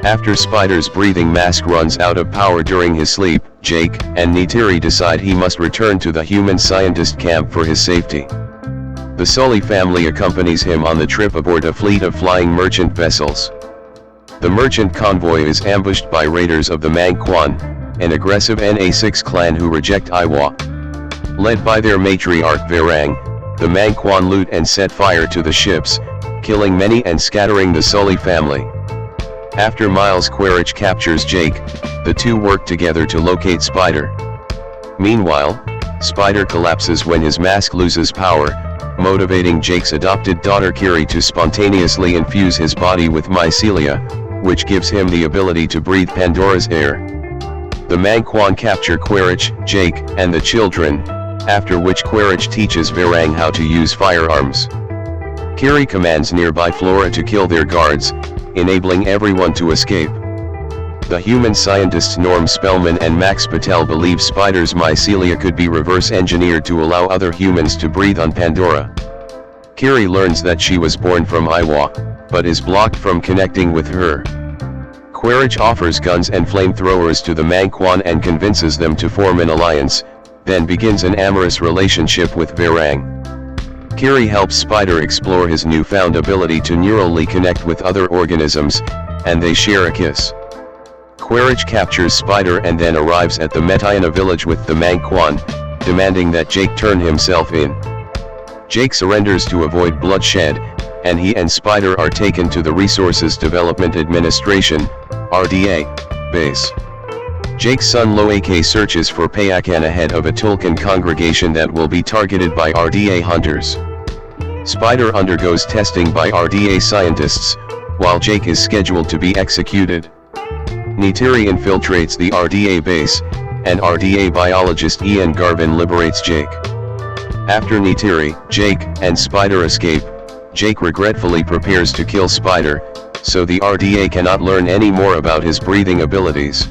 After Spider's breathing mask runs out of power during his sleep, Jake and Neytiri decide he must return to the human scientist camp for his safety. The Sully family accompanies him on the trip aboard a fleet of flying merchant vessels. The merchant convoy is ambushed by raiders of the Mang Quan, an aggressive NA6 clan who reject Iwa. Led by their matriarch Varang, the Mang Quan loot and set fire to the ships, killing many and scattering the Sully family. After Miles Quaritch captures Jake, the 2 work together to locate Spider. Meanwhile, Spider collapses when his mask loses power, motivating Jake's adopted daughter Kiri to spontaneously infuse his body with mycelia, which gives him the ability to breathe Pandora's air. The Mangquan capture Quaritch, Jake, and the children, after which Quaritch teaches Varang how to use firearms. Kiri commands nearby Flora to kill their guards, enabling everyone to escape. The human scientists Norm Spellman and Max Patel believe Spider's mycelia could be reverse-engineered to allow other humans to breathe on Pandora. Kiri learns that she was born from Iwa, but is blocked from connecting with her. Quaritch offers guns and flamethrowers to the Mangquan and convinces them to form an alliance, then begins an amorous relationship with Varang. Kiri helps Spider explore his newfound ability to neurally connect with other organisms, and they share a kiss. Quaritch captures Spider and then arrives at the Metiana village with the Mangquan, demanding that Jake turn himself in. Jake surrenders to avoid bloodshed, and he and Spider are taken to the Resources Development Administration, RDA, base. Jake's son Loak searches for Payakan ahead of a Tulkun congregation that will be targeted by RDA hunters. Spider undergoes testing by RDA scientists, while Jake is scheduled to be executed. Neytiri infiltrates the RDA base, and RDA biologist Ian Garvin liberates Jake. After Neytiri, Jake, and Spider escape, Jake regretfully prepares to kill Spider, so the RDA cannot learn any more about his breathing abilities.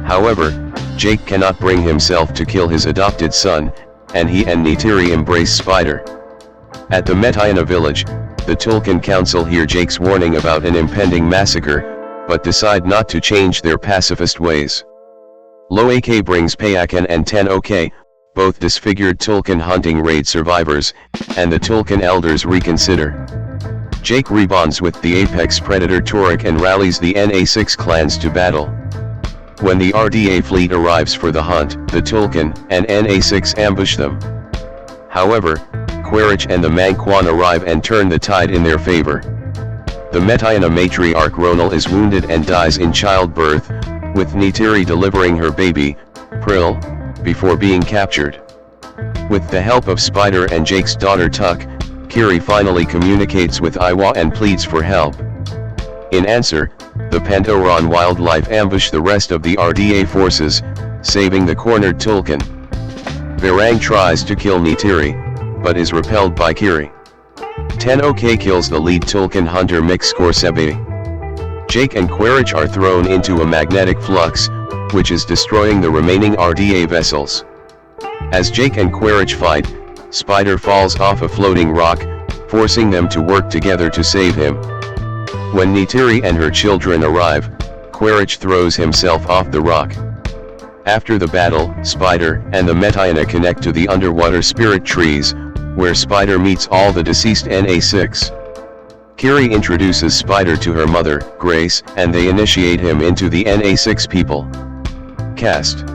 However, Jake cannot bring himself to kill his adopted son, and he and Neytiri embrace Spider. At the Metiana village, the Tulkun Council hear Jake's warning about an impending massacre, but decide not to change their pacifist ways. Loak brings Payakan and Tenok, both disfigured Tulkun hunting raid survivors, and the Tulkun elders reconsider. Jake rebonds with the apex predator Torik and rallies the NA6 clans to battle. When the RDA fleet arrives for the hunt, the Tulkun and NA6 ambush them. However, Quaritch and the Mangquan arrive and turn the tide in their favor. The Metiana matriarch Ronal is wounded and dies in childbirth, with Neytiri delivering her baby, Prill, before being captured. With the help of Spider and Jake's daughter Tuck, Kiri finally communicates with Iwa and pleads for help. In answer, the Pandoran wildlife ambush the rest of the RDA forces, saving the cornered Tulkun. Varang tries to kill Neytiri, but is repelled by Kiri. Tenok kills the lead Tulkun hunter Mixcorsebe. Jake and Quaritch are thrown into a magnetic flux, which is destroying the remaining RDA vessels. As Jake and Quaritch fight, Spider falls off a floating rock, forcing them to work together to save him. When Neytiri and her children arrive, Quaritch throws himself off the rock. After the battle, Spider and the Metiana connect to the underwater spirit trees, where Spider meets all the deceased NA6. Kiri introduces Spider to her mother, Grace, and they initiate him into the NA6 people. Cast: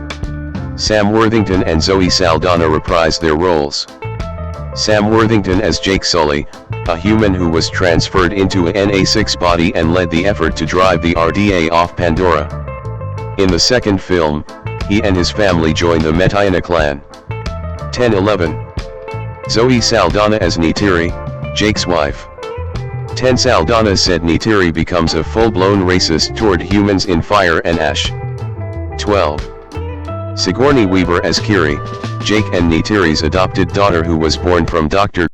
Sam Worthington and Zoe Saldana reprise their roles. Sam Worthington as Jake Sully, a human who was transferred into a NA6 body and led the effort to drive the RDA off Pandora. In the second film, he and his family join the Metiana clan. 10-11. Zoe Saldana as Neytiri, Jake's wife. 10 Saldana said Neytiri becomes a full-blown racist toward humans in Fire and Ash. 12. Sigourney Weaver as Kiri, Jake and Neytiri's adopted daughter who was born from Dr.